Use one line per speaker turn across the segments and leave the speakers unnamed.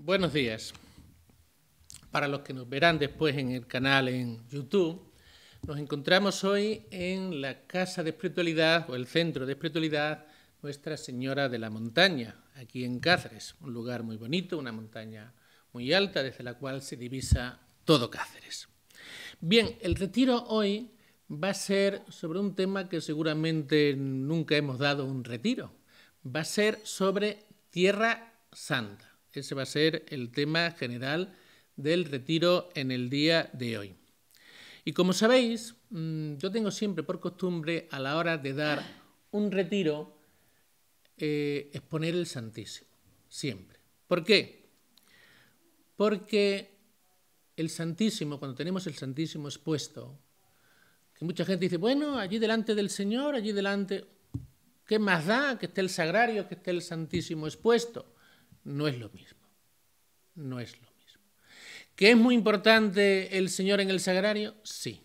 Buenos días. Para los que nos verán después en el canal en YouTube, nos encontramos hoy en la Casa de Espiritualidad o el Centro de Espiritualidad Nuestra Señora de la Montaña, aquí en Cáceres, un lugar muy bonito, una montaña muy alta desde la cual se divisa todo Cáceres. Bien, el retiro hoy va a ser sobre un tema que seguramente nunca hemos dado un retiro. Va a ser sobre Tierra Santa. Ese va a ser el tema general del retiro en el día de hoy. Y como sabéis, yo tengo siempre por costumbre a la hora de dar un retiro exponer el Santísimo, siempre. ¿Por qué? Porque el Santísimo, cuando tenemos el Santísimo expuesto, que mucha gente dice, bueno, allí delante del Señor, allí delante, ¿qué más da que esté el Sagrario, que esté el Santísimo expuesto? No es lo mismo, no es lo mismo. ¿Que es muy importante el Señor en el Sagrario? Sí.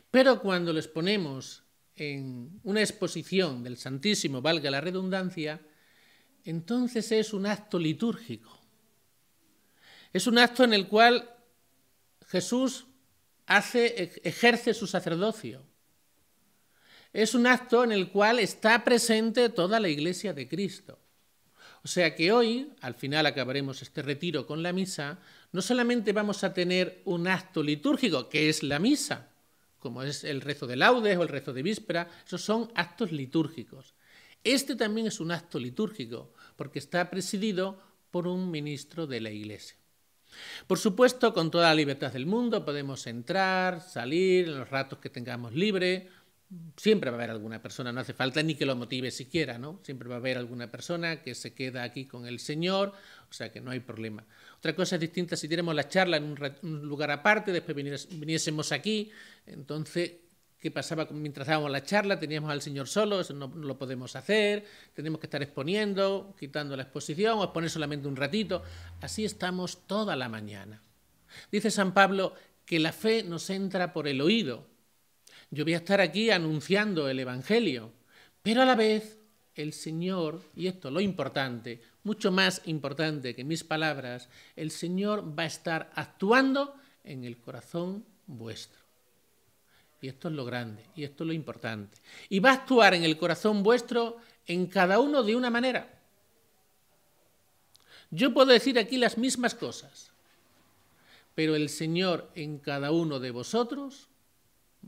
Pero cuando lo exponemos en una exposición del Santísimo, valga la redundancia, entonces es un acto litúrgico. Es un acto en el cual Jesús ejerce su sacerdocio. Es un acto en el cual está presente toda la Iglesia de Cristo. O sea que hoy, al final acabaremos este retiro con la misa, no solamente vamos a tener un acto litúrgico, que es la misa, como es el rezo de laudes o el rezo de víspera, esos son actos litúrgicos. Este también es un acto litúrgico, porque está presidido por un ministro de la Iglesia. Por supuesto, con toda la libertad del mundo podemos entrar, salir, en los ratos que tengamos libre. Siempre va a haber alguna persona, no hace falta ni que lo motive siquiera, ¿no? Siempre va a haber alguna persona que se queda aquí con el Señor, o sea que no hay problema. Otra cosa es distinta si diéramos la charla en un lugar aparte, después viniésemos aquí, entonces, ¿qué pasaba mientras dábamos la charla? Teníamos al Señor solo, eso no lo podemos hacer, tenemos que estar exponiendo, quitando la exposición, o exponer solamente un ratito, así estamos toda la mañana. Dice San Pablo que la fe nos entra por el oído. Yo voy a estar aquí anunciando el Evangelio, pero a la vez el Señor, y esto es lo importante, mucho más importante que mis palabras, el Señor va a estar actuando en el corazón vuestro. Y esto es lo grande, y esto es lo importante. Y va a actuar en el corazón vuestro en cada uno de una manera. Yo puedo decir aquí las mismas cosas, pero el Señor en cada uno de vosotros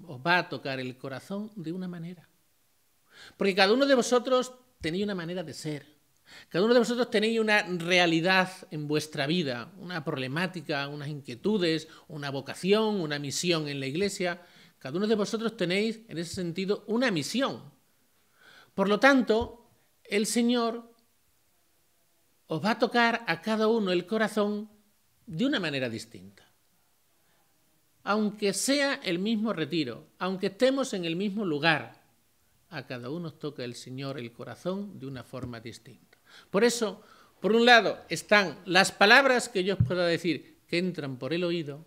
os va a tocar el corazón de una manera. Porque cada uno de vosotros tenéis una manera de ser. Cada uno de vosotros tenéis una realidad en vuestra vida, una problemática, unas inquietudes, una vocación, una misión en la Iglesia. Cada uno de vosotros tenéis, en ese sentido, una misión. Por lo tanto, el Señor os va a tocar a cada uno el corazón de una manera distinta. Aunque sea el mismo retiro, aunque estemos en el mismo lugar, a cada uno toca el Señor el corazón de una forma distinta. Por eso, por un lado, están las palabras que yo os pueda decir que entran por el oído,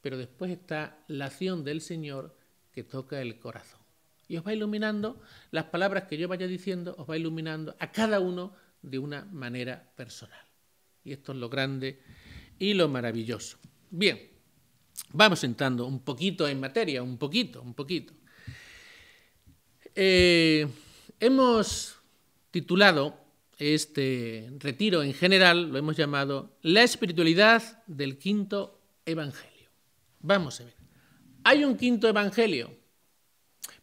pero después está la acción del Señor que toca el corazón. Y os va iluminando, las palabras que yo vaya diciendo, os va iluminando a cada uno de una manera personal. Y esto es lo grande y lo maravilloso. Bien. Vamos entrando un poquito en materia, un poquito. Hemos titulado este retiro en general, lo hemos llamado La espiritualidad del quinto evangelio. Vamos a ver. ¿Hay un quinto evangelio?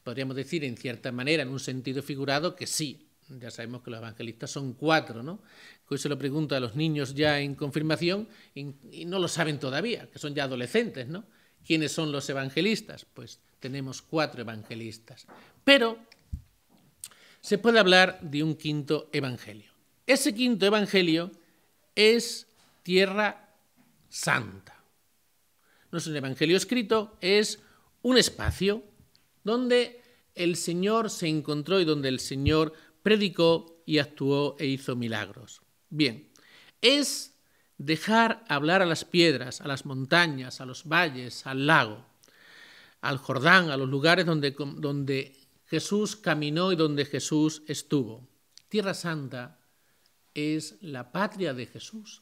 Podríamos decir en cierta manera, en un sentido figurado, que sí. Ya sabemos que los evangelistas son 4, ¿no? Que hoy se lo pregunto a los niños ya en confirmación y no lo saben todavía, que son ya adolescentes, ¿no? ¿Quiénes son los evangelistas? Pues tenemos 4 evangelistas. Pero se puede hablar de un quinto evangelio. Ese quinto evangelio es Tierra Santa. No es un evangelio escrito, es un espacio donde el Señor se encontró y donde el Señor predicó y actuó e hizo milagros. Bien, es dejar hablar a las piedras, a las montañas, a los valles, al lago, al Jordán, a los lugares donde Jesús caminó y donde Jesús estuvo. Tierra Santa es la patria de Jesús,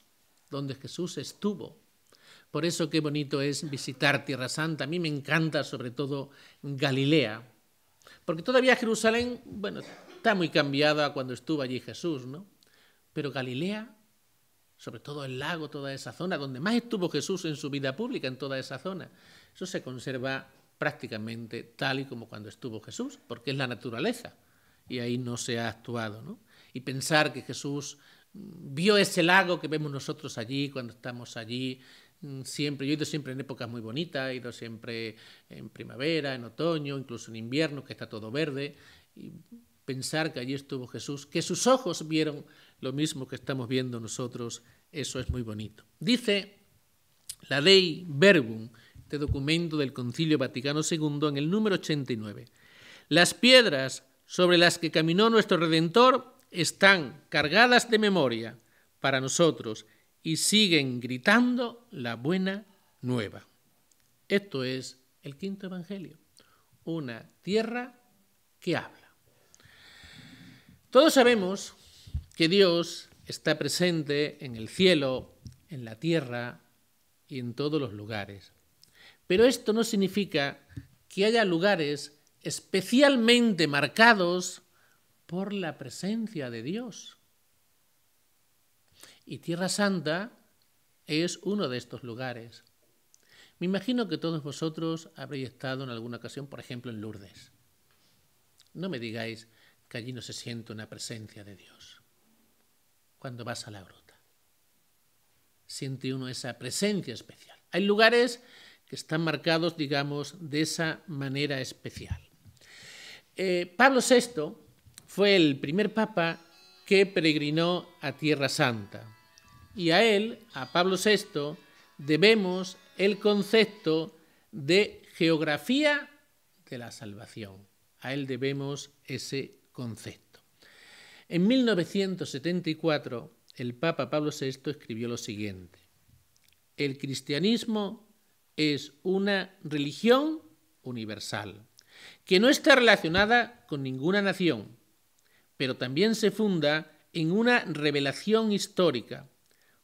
donde Jesús estuvo. Por eso qué bonito es visitar Tierra Santa. A mí me encanta sobre todo Galilea, porque todavía Jerusalén, bueno, está muy cambiada cuando estuvo allí Jesús, ¿no? Pero Galilea, sobre todo el lago, toda esa zona, donde más estuvo Jesús en su vida pública, en toda esa zona, eso se conserva prácticamente tal y como cuando estuvo Jesús, porque es la naturaleza, y ahí no se ha actuado, ¿no? Y pensar que Jesús vio ese lago que vemos nosotros allí, cuando estamos allí, siempre, yo he ido siempre en épocas muy bonitas, he ido siempre en primavera, en otoño, incluso en invierno, que está todo verde, y pensar que allí estuvo Jesús, que sus ojos vieron lo mismo que estamos viendo nosotros, eso es muy bonito. Dice la Dei Verbum, este documento del Concilio Vaticano II, en el número 89. Las piedras sobre las que caminó nuestro Redentor están cargadas de memoria para nosotros y siguen gritando la buena nueva. Esto es el quinto evangelio, una tierra que habla. Todos sabemos que Dios está presente en el cielo, en la tierra y en todos los lugares. Pero esto no significa que haya lugares especialmente marcados por la presencia de Dios. Y Tierra Santa es uno de estos lugares. Me imagino que todos vosotros habréis estado en alguna ocasión, por ejemplo, en Lourdes. No me digáis que allí no se siente una presencia de Dios. Cuando vas a la gruta, siente uno esa presencia especial. Hay lugares que están marcados, digamos, de esa manera especial. Pablo VI fue el primer papa que peregrinó a Tierra Santa. Y a él, a Pablo VI, debemos el concepto de geografía de la salvación. A él debemos ese concepto. En 1974, el Papa Pablo VI escribió lo siguiente: el cristianismo es una religión universal, que no está relacionada con ninguna nación, pero también se funda en una revelación histórica.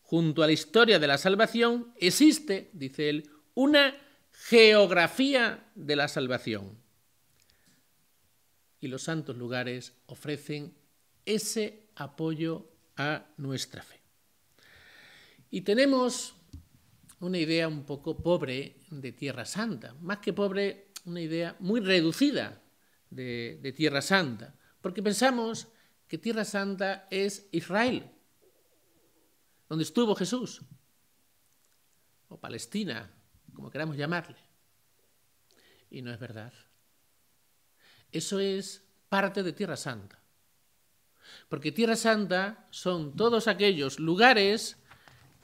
Junto a la historia de la salvación existe, dice él, una geografía de la salvación. Y los santos lugares ofrecen ese apoyo a nuestra fe. Y tenemos una idea un poco pobre de Tierra Santa, más que pobre, una idea muy reducida de Tierra Santa, porque pensamos que Tierra Santa es Israel, donde estuvo Jesús, o Palestina, como queramos llamarle. Y no es verdad. Eso es parte de Tierra Santa. Porque Tierra Santa son todos aquellos lugares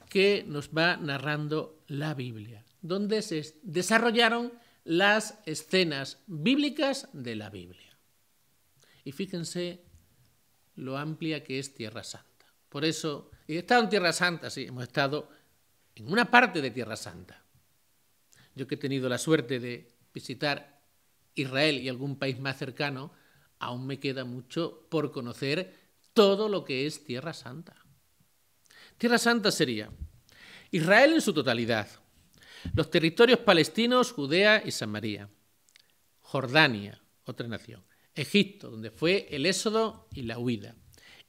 que nos va narrando la Biblia, donde se desarrollaron las escenas bíblicas de la Biblia. Y fíjense lo amplia que es Tierra Santa. Por eso, he estado en Tierra Santa, sí, hemos estado en una parte de Tierra Santa. Yo que he tenido la suerte de visitar Israel y algún país más cercano, aún me queda mucho por conocer todo lo que es Tierra Santa. Tierra Santa sería Israel en su totalidad, los territorios palestinos, Judea y Samaria, Jordania, otra nación, Egipto, donde fue el éxodo y la huida,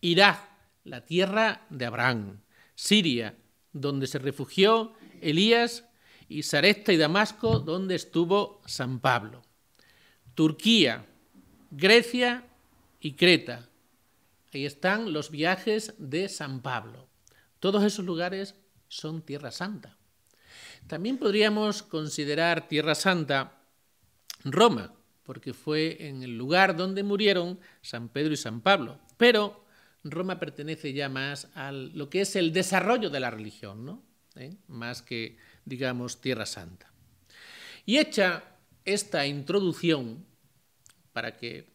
Irak, la tierra de Abraham, Siria, donde se refugió Elías, y Sarepta y Damasco, donde estuvo San Pablo, Turquía, Grecia y Creta. Ahí están los viajes de San Pablo. Todos esos lugares son Tierra Santa. También podríamos considerar Tierra Santa Roma, porque fue en el lugar donde murieron San Pedro y San Pablo. Pero Roma pertenece ya más a lo que es el desarrollo de la religión, ¿no? Más que, digamos, Tierra Santa. Y hecha esta introducción, para que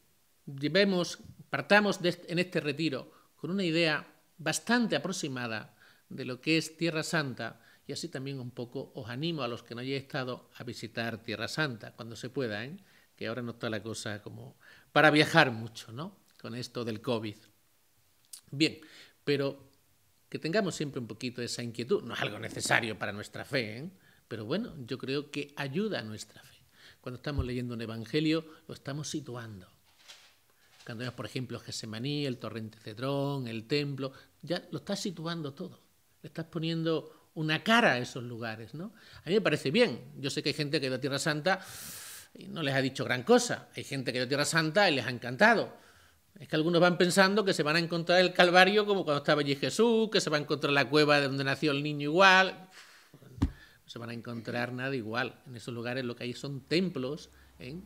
partamos en este retiro con una idea bastante aproximada de lo que es Tierra Santa, y así también un poco os animo a los que no hayáis estado a visitar Tierra Santa, cuando se pueda, que ahora no está la cosa como para viajar mucho, ¿no? Con esto del COVID. Bien, pero que tengamos siempre un poquito esa inquietud. No es algo necesario para nuestra fe, ¿eh? Pero bueno, yo creo que ayuda a nuestra fe. Cuando estamos leyendo un evangelio, lo estamos situando. Cuando vemos, por ejemplo, Getsemaní, el torrente Cedrón, el templo, ya lo estás situando todo. Le estás poniendo una cara a esos lugares, ¿no? A mí me parece bien. Yo sé que hay gente que ha ido a Tierra Santa y no les ha dicho gran cosa. Hay gente que ha ido a Tierra Santa y les ha encantado. Es que algunos van pensando que se van a encontrar el Calvario como cuando estaba allí Jesús, que se va a encontrar la cueva de donde nació el niño igual. No se van a encontrar nada igual. En esos lugares lo que hay son templos, ¿eh?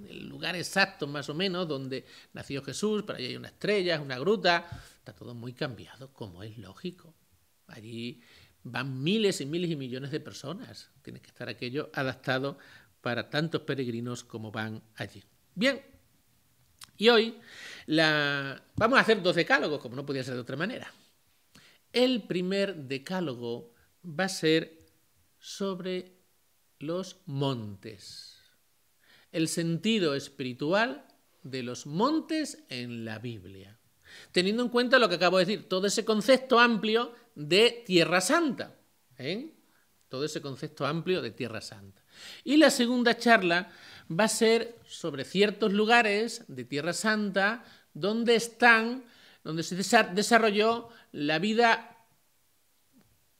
El lugar exacto más o menos donde nació Jesús, pero allí hay una estrella, una gruta. Está todo muy cambiado, como es lógico. Allí van miles y miles y millones de personas. Tiene que estar aquello adaptado para tantos peregrinos como van allí. Bien, y hoy vamos a hacer 2 decálogos, como no podía ser de otra manera. El primer decálogo va a ser sobre los montes. El sentido espiritual de los montes en la Biblia. Teniendo en cuenta lo que acabo de decir, todo ese concepto amplio de Tierra Santa. Todo ese concepto amplio de Tierra Santa. Y la segunda charla va a ser sobre ciertos lugares de Tierra Santa donde se desarrolló la vida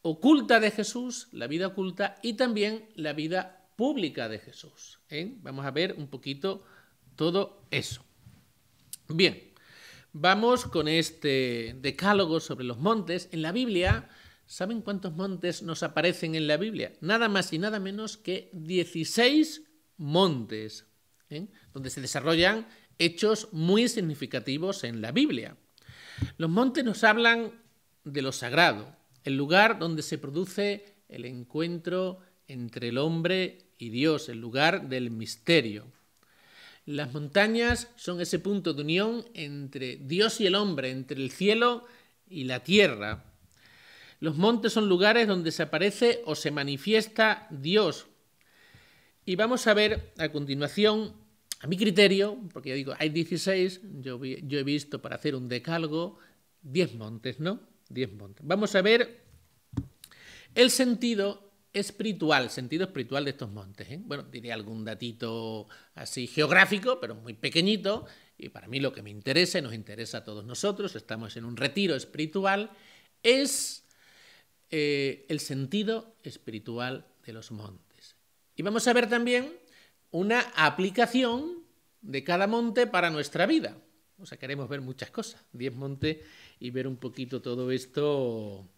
oculta de Jesús, la vida oculta y también la vida pública de Jesús. Vamos a ver un poquito todo eso. Bien, vamos con este decálogo sobre los montes. En la Biblia, ¿saben cuántos montes nos aparecen en la Biblia? Nada más y nada menos que 16 montes, donde se desarrollan hechos muy significativos en la Biblia. Los montes nos hablan de lo sagrado, el lugar donde se produce el encuentro entre el hombre y Dios, el lugar del misterio. Las montañas son ese punto de unión entre Dios y el hombre, entre el cielo y la tierra. Los montes son lugares donde se aparece o se manifiesta Dios. Y vamos a ver a continuación, a mi criterio, porque ya digo, hay 16, yo he visto para hacer un decálogo 10 montes, ¿no? 10 montes. Vamos a ver el sentido espiritual de estos montes. Bueno, diré algún datito así geográfico, pero muy pequeñito, y para mí lo que me interesa y nos interesa a todos nosotros, estamos en un retiro espiritual, es el sentido espiritual de los montes. Y vamos a ver también una aplicación de cada monte para nuestra vida. O sea, queremos ver muchas cosas, 10 montes, y ver un poquito todo esto.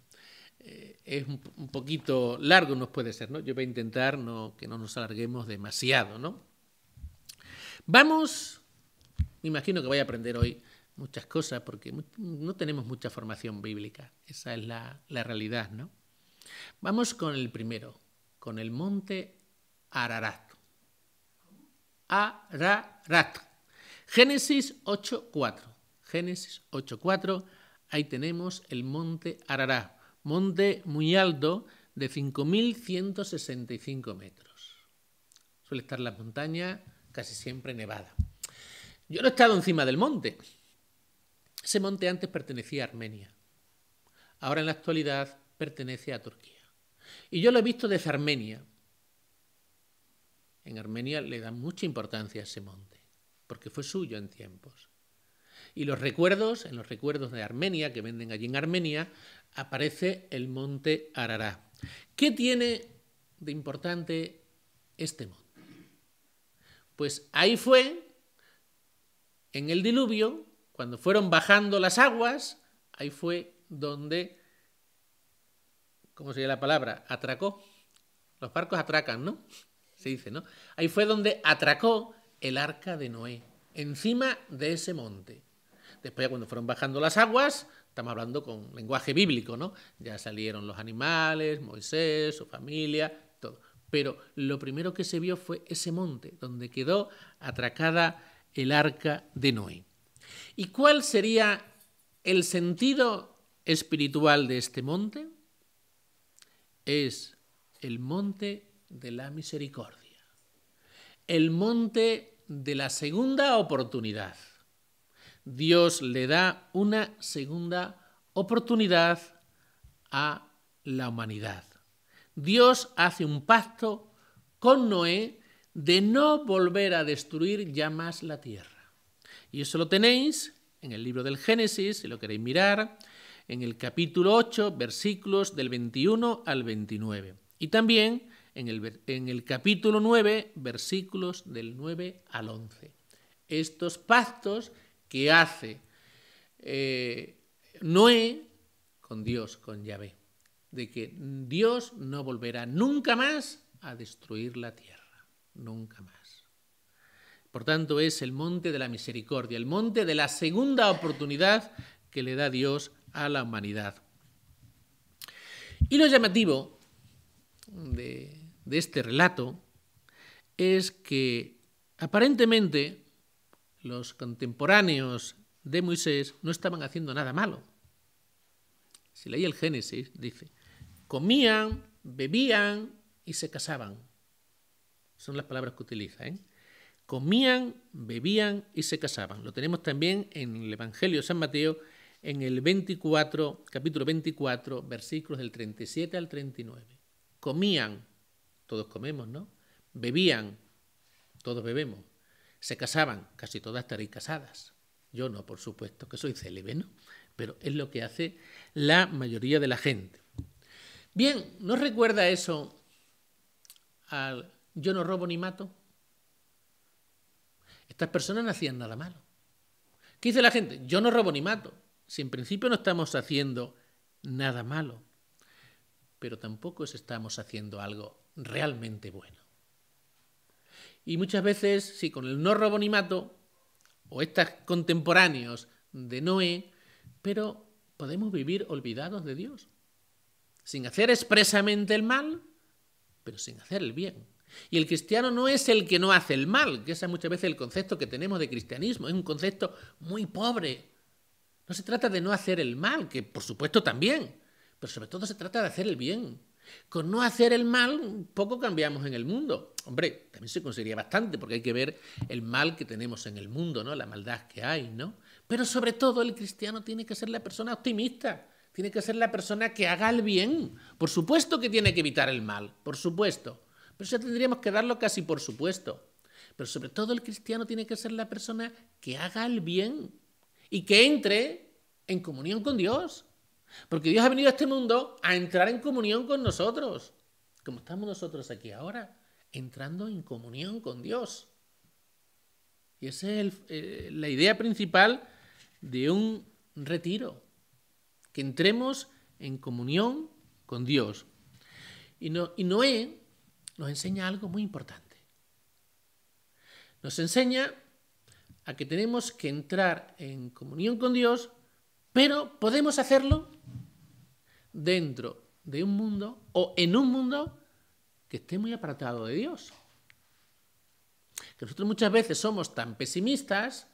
Es un poquito largo, nos puede ser, ¿no? Yo voy a intentar que no nos alarguemos demasiado, ¿no? Vamos, me imagino que voy a aprender hoy muchas cosas porque no tenemos mucha formación bíblica, esa es la realidad, ¿no? Vamos con el primero, con el monte Ararat. Ararat. Génesis 8:4. Génesis 8:4, ahí tenemos el monte Ararat. Monte muy alto de 5.165 metros. Suele estar la montaña casi siempre nevada. Yo no he estado encima del monte. Ese monte antes pertenecía a Armenia. Ahora en la actualidad pertenece a Turquía. Y yo lo he visto desde Armenia. En Armenia le dan mucha importancia a ese monte, porque fue suyo en tiempos. Y en los recuerdos de Armenia, que venden allí en Armenia, aparece el monte Ararat. ¿Qué tiene de importante este monte? Pues ahí fue, en el diluvio, cuando fueron bajando las aguas, ahí fue donde, ¿cómo sería la palabra? Atracó. Los barcos atracan, ¿no? Se dice, ¿no? Ahí fue donde atracó el arca de Noé, encima de ese monte. Después, cuando fueron bajando las aguas, estamos hablando con lenguaje bíblico, ¿no? Ya salieron los animales, Moisés, su familia, todo. Pero lo primero que se vio fue ese monte, donde quedó atracada el arca de Noé. ¿Y cuál sería el sentido espiritual de este monte? Es el monte de la misericordia, el monte de la segunda oportunidad. Dios le da una segunda oportunidad a la humanidad. Dios hace un pacto con Noé de no volver a destruir ya más la tierra. Y eso lo tenéis en el libro del Génesis, si lo queréis mirar, en el capítulo 8, versículos del 21 al 29. Y también en el capítulo 9, versículos del 9 al 11. Estos pactos que hace Noé con Dios, con Yahvé, de que Dios no volverá nunca más a destruir la tierra, nunca más. Por tanto, es el monte de la misericordia, el monte de la segunda oportunidad que le da Dios a la humanidad. Y lo llamativo de este relato es que aparentemente los contemporáneos de Moisés no estaban haciendo nada malo. Si leí el Génesis, dice, comían, bebían y se casaban. Son las palabras que utiliza, ¿eh? Comían, bebían y se casaban. Lo tenemos también en el Evangelio de San Mateo, en el capítulo 24, versículos del 37 al 39. Comían, todos comemos, ¿no? Bebían, todos bebemos. Se casaban, casi todas estaréis casadas. Yo no, por supuesto, que soy célibe, ¿no? Pero es lo que hace la mayoría de la gente. Bien, ¿no recuerda eso al yo no robo ni mato? Estas personas no hacían nada malo. ¿Qué dice la gente? Yo no robo ni mato. Si en principio no estamos haciendo nada malo, pero tampoco estamos haciendo algo realmente bueno. Y muchas veces, sí, con el no robo ni mato, o estos contemporáneos de Noé, pero podemos vivir olvidados de Dios, sin hacer expresamente el mal, pero sin hacer el bien. Y el cristiano no es el que no hace el mal, que ese es muchas veces el concepto que tenemos de cristianismo, es un concepto muy pobre. No se trata de no hacer el mal, que por supuesto también, pero sobre todo se trata de hacer el bien. Con no hacer el mal, poco cambiamos en el mundo. Hombre, también se conseguiría bastante, porque hay que ver el mal que tenemos en el mundo, ¿no? La maldad que hay, ¿no? Pero sobre todo el cristiano tiene que ser la persona optimista, tiene que ser la persona que haga el bien. Por supuesto que tiene que evitar el mal, por supuesto. Pero eso tendríamos que darlo casi por supuesto. Pero sobre todo el cristiano tiene que ser la persona que haga el bien y que entre en comunión con Dios. Porque Dios ha venido a este mundo a entrar en comunión con nosotros, como estamos nosotros aquí ahora, entrando en comunión con Dios. Y esa es la idea principal de un retiro, que entremos en comunión con Dios. Y Noé nos enseña algo muy importante. Nos enseña a que tenemos que entrar en comunión con Dios, pero podemos hacerlo dentro de un mundo o en un mundo que esté muy apartado de Dios. Que nosotros muchas veces somos tan pesimistas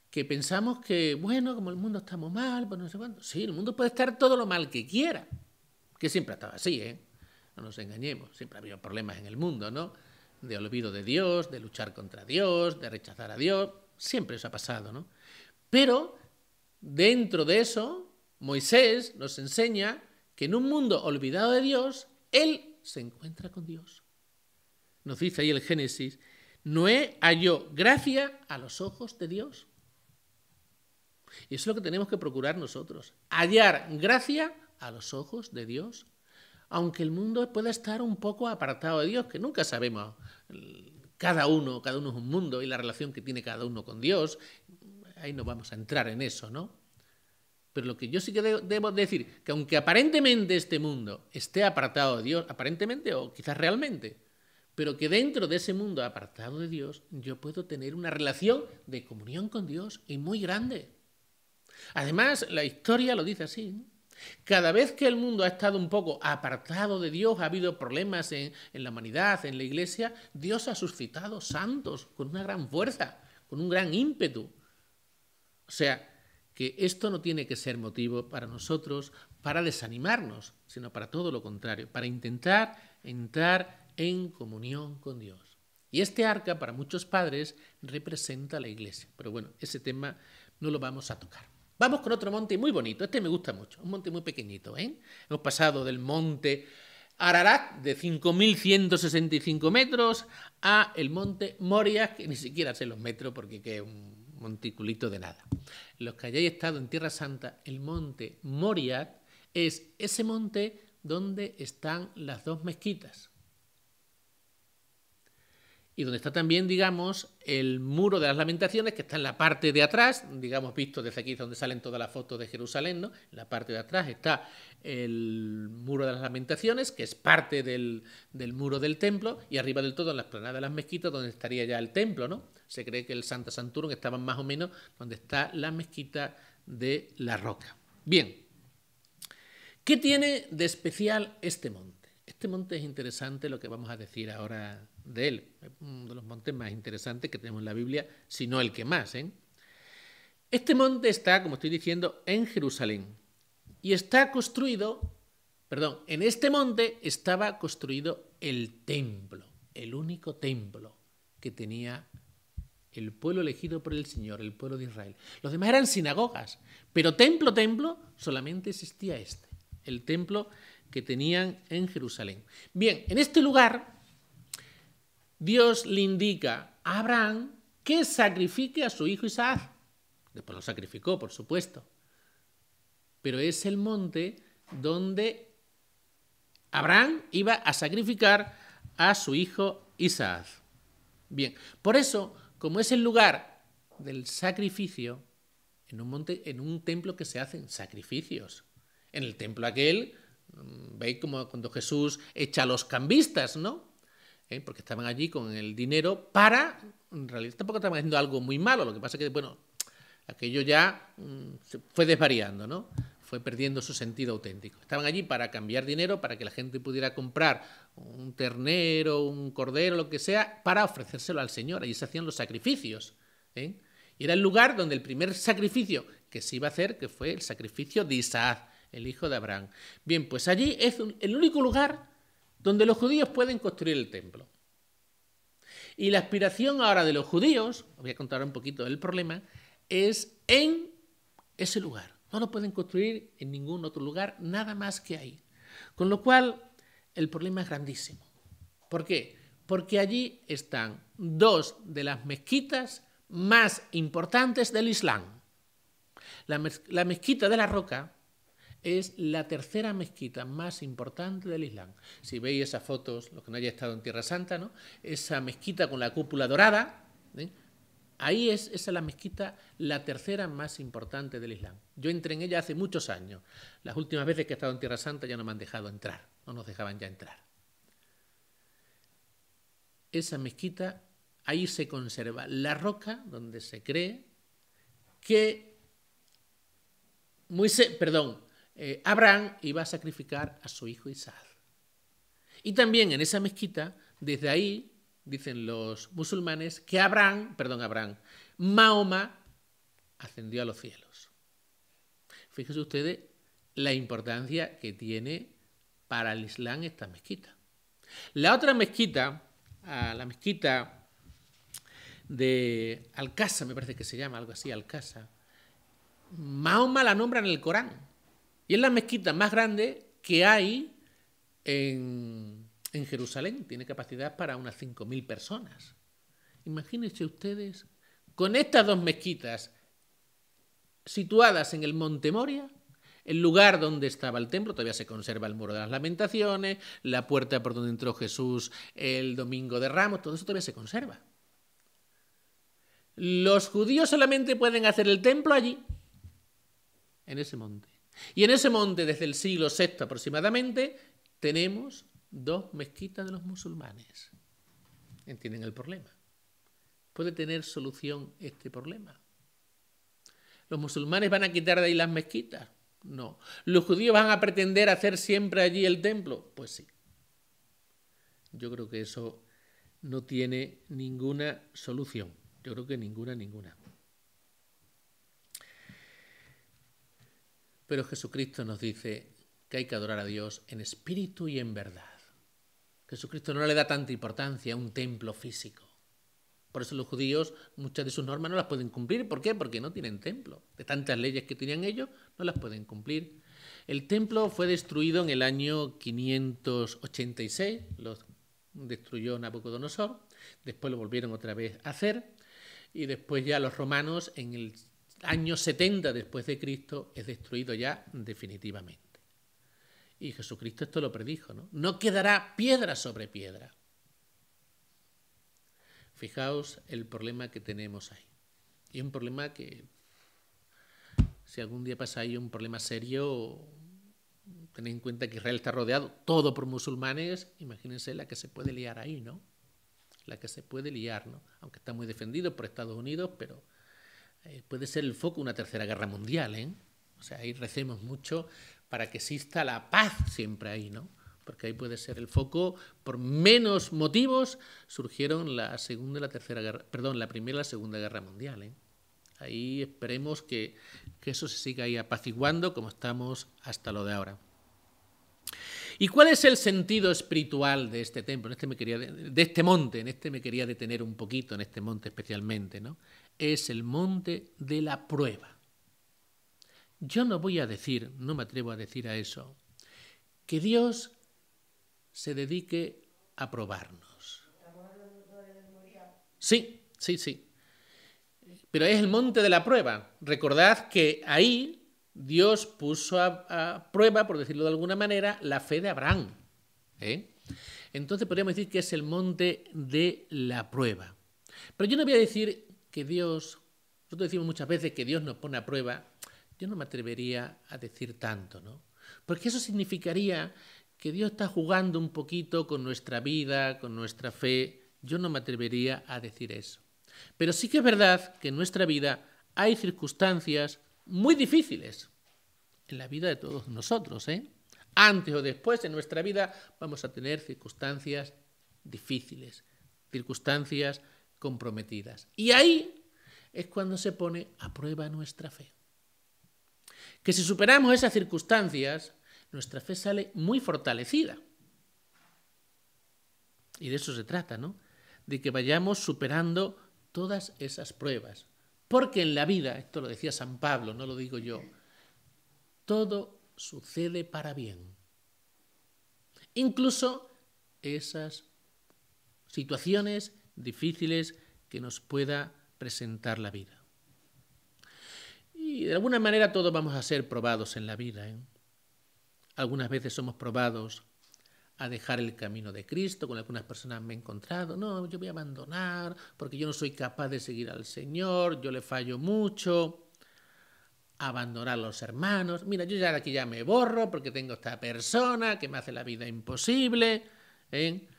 que pensamos que, bueno, como el mundo está muy mal, pues no sé cuánto. Sí, el mundo puede estar todo lo mal que quiera, que siempre ha estado así, ¿eh? No nos engañemos, siempre ha habido problemas en el mundo, ¿no? De olvido de Dios, de luchar contra Dios, de rechazar a Dios, siempre eso ha pasado, ¿no? Pero dentro de eso, Moisés nos enseña que en un mundo olvidado de Dios, él se encuentra con Dios. Nos dice ahí el Génesis, Noé halló gracia a los ojos de Dios. Y eso es lo que tenemos que procurar nosotros, hallar gracia a los ojos de Dios. Aunque el mundo pueda estar un poco apartado de Dios, que nunca sabemos, cada uno es un mundo y la relación que tiene cada uno con Dios, ahí no vamos a entrar en eso, ¿no? Pero lo que yo sí que debo decir, que aunque aparentemente este mundo esté apartado de Dios, aparentemente o quizás realmente, pero que dentro de ese mundo apartado de Dios, yo puedo tener una relación de comunión con Dios y muy grande. Además, la historia lo dice así, ¿no? Cada vez que el mundo ha estado un poco apartado de Dios, ha habido problemas en la humanidad, en la iglesia, Dios ha suscitado santos con una gran fuerza, con un gran ímpetu. O sea, que esto no tiene que ser motivo para nosotros para desanimarnos, sino para todo lo contrario, para intentar entrar en comunión con Dios. Y este arca para muchos padres representa la iglesia. Pero bueno, ese tema no lo vamos a tocar. Vamos con otro monte muy bonito, este me gusta mucho, un monte muy pequeñito, ¿eh? Hemos pasado del monte Ararat de 5.165 metros a el monte Moriah, que ni siquiera sé los metros porque es un monticulito de nada. Los que hayáis estado en Tierra Santa, el monte Moriah es ese monte donde están las dos mezquitas. Y donde está también, digamos, el muro de las lamentaciones, que está en la parte de atrás, digamos, visto desde aquí, donde salen todas las fotos de Jerusalén, ¿no? En la parte de atrás está el muro de las lamentaciones, que es parte del muro del templo, y arriba del todo, en la explanada de las mezquitas, donde estaría ya el templo, ¿no? Se cree que el Santa Santurum estaba más o menos donde está la mezquita de la Roca. Bien, ¿qué tiene de especial este monte? Este monte es interesante, lo que vamos a decir ahora de él. Es uno de los montes más interesantes que tenemos en la Biblia, si no el que más, ¿eh? Este monte está, como estoy diciendo, en Jerusalén. Y está construido, perdón, en este monte estaba construido el templo, el único templo que tenía el pueblo elegido por el Señor, el pueblo de Israel. Los demás eran sinagogas, pero templo, solamente existía este, el templo que tenían en Jerusalén. Bien, en este lugar Dios le indica a Abraham que sacrifique a su hijo Isaac. Después lo sacrificó, por supuesto. Pero es el monte donde Abraham iba a sacrificar a su hijo Isaac. Bien, por eso, como es el lugar del sacrificio, en un templo que se hacen sacrificios. En el templo aquel, veis como cuando Jesús echa a los cambistas, ¿no? Porque estaban allí con el dinero para, en realidad tampoco estaban haciendo algo muy malo, lo que pasa es que, bueno, aquello ya se fue desvariando, ¿no? Fue perdiendo su sentido auténtico. Estaban allí para cambiar dinero, para que la gente pudiera comprar un ternero, un cordero, lo que sea, para ofrecérselo al Señor. Allí se hacían los sacrificios, ¿eh? Y era el lugar donde el primer sacrificio que se iba a hacer, que fue el sacrificio de Isaac, el hijo de Abraham. Bien, pues allí es el único lugar donde los judíos pueden construir el templo. Y la aspiración ahora de los judíos, os voy a contar un poquito del problema, es en ese lugar. No lo pueden construir en ningún otro lugar, nada más que ahí. Con lo cual, el problema es grandísimo. ¿Por qué? Porque allí están dos de las mezquitas más importantes del Islam. La mezquita de la Roca es la tercera mezquita más importante del Islam. Si veis esas fotos, los que no hayáis estado en Tierra Santa, ¿no? Esa mezquita con la cúpula dorada, ¿eh? Ahí esa es la mezquita, la tercera más importante del Islam. Yo entré en ella hace muchos años. Las últimas veces que he estado en Tierra Santa ya no me han dejado entrar, no nos dejaban ya entrar. Esa mezquita, ahí se conserva la roca donde se cree que Abraham iba a sacrificar a su hijo Isaac. Y también en esa mezquita, desde ahí, dicen los musulmanes, que Mahoma ascendió a los cielos. Fíjense ustedes la importancia que tiene para el Islam esta mezquita. La otra mezquita, la mezquita de Al-Aqsa, me parece que se llama algo así, Al-Aqsa, Mahoma la nombra en el Corán. Y es la mezquita más grande que hay en Jerusalén. Tiene capacidad para unas 5.000 personas. Imagínense ustedes, con estas dos mezquitas situadas en el Monte Moria, el lugar donde estaba el templo, todavía se conserva el muro de las lamentaciones, la puerta por donde entró Jesús el domingo de Ramos, todo eso todavía se conserva. Los judíos solamente pueden hacer el templo allí, en ese monte. Y en ese monte, desde el siglo VI aproximadamente, tenemos dos mezquitas de los musulmanes. ¿Entienden el problema? ¿Puede tener solución este problema? ¿Los musulmanes van a quitar de ahí las mezquitas? No. ¿Los judíos van a pretender hacer siempre allí el templo? Pues sí. Yo creo que eso no tiene ninguna solución. Yo creo que ninguna. Pero Jesucristo nos dice que hay que adorar a Dios en espíritu y en verdad. Jesucristo no le da tanta importancia a un templo físico. Por eso los judíos muchas de sus normas no las pueden cumplir. ¿Por qué? Porque no tienen templo. De tantas leyes que tenían ellos, no las pueden cumplir. El templo fue destruido en el año 586, lo destruyó Nabucodonosor, después lo volvieron otra vez a hacer, y después ya los romanos en el año 70 después de Cristo es destruido ya definitivamente. Y Jesucristo esto lo predijo, ¿no? No quedará piedra sobre piedra. Fijaos el problema que tenemos ahí. Y un problema que, si algún día pasa ahí un problema serio, tened en cuenta que Israel está rodeado todo por musulmanes, imagínense la que se puede liar ahí, ¿no? La que se puede liar, ¿no? Aunque está muy defendido por Estados Unidos, pero puede ser el foco de una tercera guerra mundial, ¿eh? O sea, ahí recemos mucho para que exista la paz siempre ahí, ¿no? Porque ahí puede ser el foco. Por menos motivos surgieron la Primera y la Segunda Guerra Mundial, ¿eh? Ahí esperemos que eso se siga ahí apaciguando como estamos hasta lo de ahora. ¿Y cuál es el sentido espiritual de este templo? De este monte, en este me quería detener un poquito, en este monte especialmente, ¿no? Es el monte de la prueba. Yo no voy a decir, no me atrevo a decir a eso, que Dios se dedique a probarnos. Sí. Pero es el monte de la prueba. Recordad que ahí Dios puso a prueba, por decirlo de alguna manera, la fe de Abraham, ¿eh? Entonces podríamos decir que es el monte de la prueba. Pero yo no voy a decir que Dios, nosotros decimos muchas veces que Dios nos pone a prueba, yo no me atrevería a decir tanto, ¿no? Porque eso significaría que Dios está jugando un poquito con nuestra vida, con nuestra fe. Yo no me atrevería a decir eso. Pero sí que es verdad que en nuestra vida hay circunstancias muy difíciles en la vida de todos nosotros, ¿eh? Antes o después en nuestra vida vamos a tener circunstancias difíciles, circunstancias comprometidas. Y ahí es cuando se pone a prueba nuestra fe. Que si superamos esas circunstancias, nuestra fe sale muy fortalecida. Y de eso se trata, ¿no? De que vayamos superando todas esas pruebas. Porque en la vida, esto lo decía San Pablo, no lo digo yo, todo sucede para bien. Incluso esas situaciones difíciles que nos pueda presentar la vida. Y de alguna manera todos vamos a ser probados en la vida, ¿eh? Algunas veces somos probados a dejar el camino de Cristo. Con algunas personas me he encontrado, no, yo voy a abandonar porque yo no soy capaz de seguir al Señor, yo le fallo mucho. Abandonar a los hermanos, mira, yo ya de aquí ya me borro porque tengo esta persona que me hace la vida imposible, ¿eh?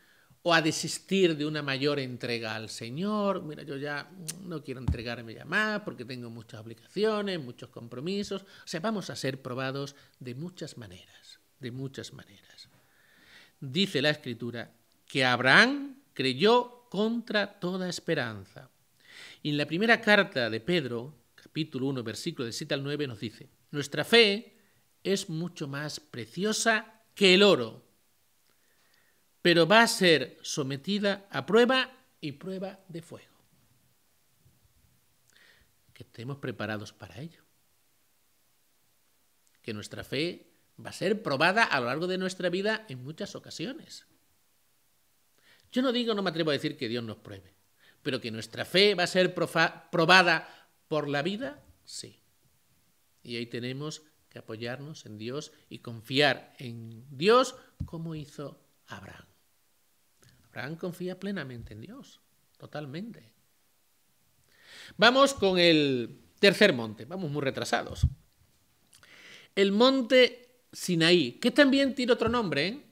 O a desistir de una mayor entrega al Señor, mira, yo ya no quiero entregarme ya más porque tengo muchas obligaciones, muchos compromisos. O sea, vamos a ser probados de muchas maneras, de muchas maneras. Dice la Escritura que Abraham creyó contra toda esperanza. Y en la primera carta de Pedro, capítulo 1, versículo de 7 al 9, nos dice: nuestra fe es mucho más preciosa que el oro, pero va a ser sometida a prueba y prueba de fuego. Que estemos preparados para ello. Que nuestra fe va a ser probada a lo largo de nuestra vida en muchas ocasiones. Yo no me atrevo a decir que Dios nos pruebe, pero que nuestra fe va a ser probada por la vida, sí. Y ahí tenemos que apoyarnos en Dios y confiar en Dios como hizo Abraham. Abraham confía plenamente en Dios, totalmente. Vamos con el tercer monte, vamos muy retrasados. El monte Sinaí, que también tiene otro nombre, ¿eh?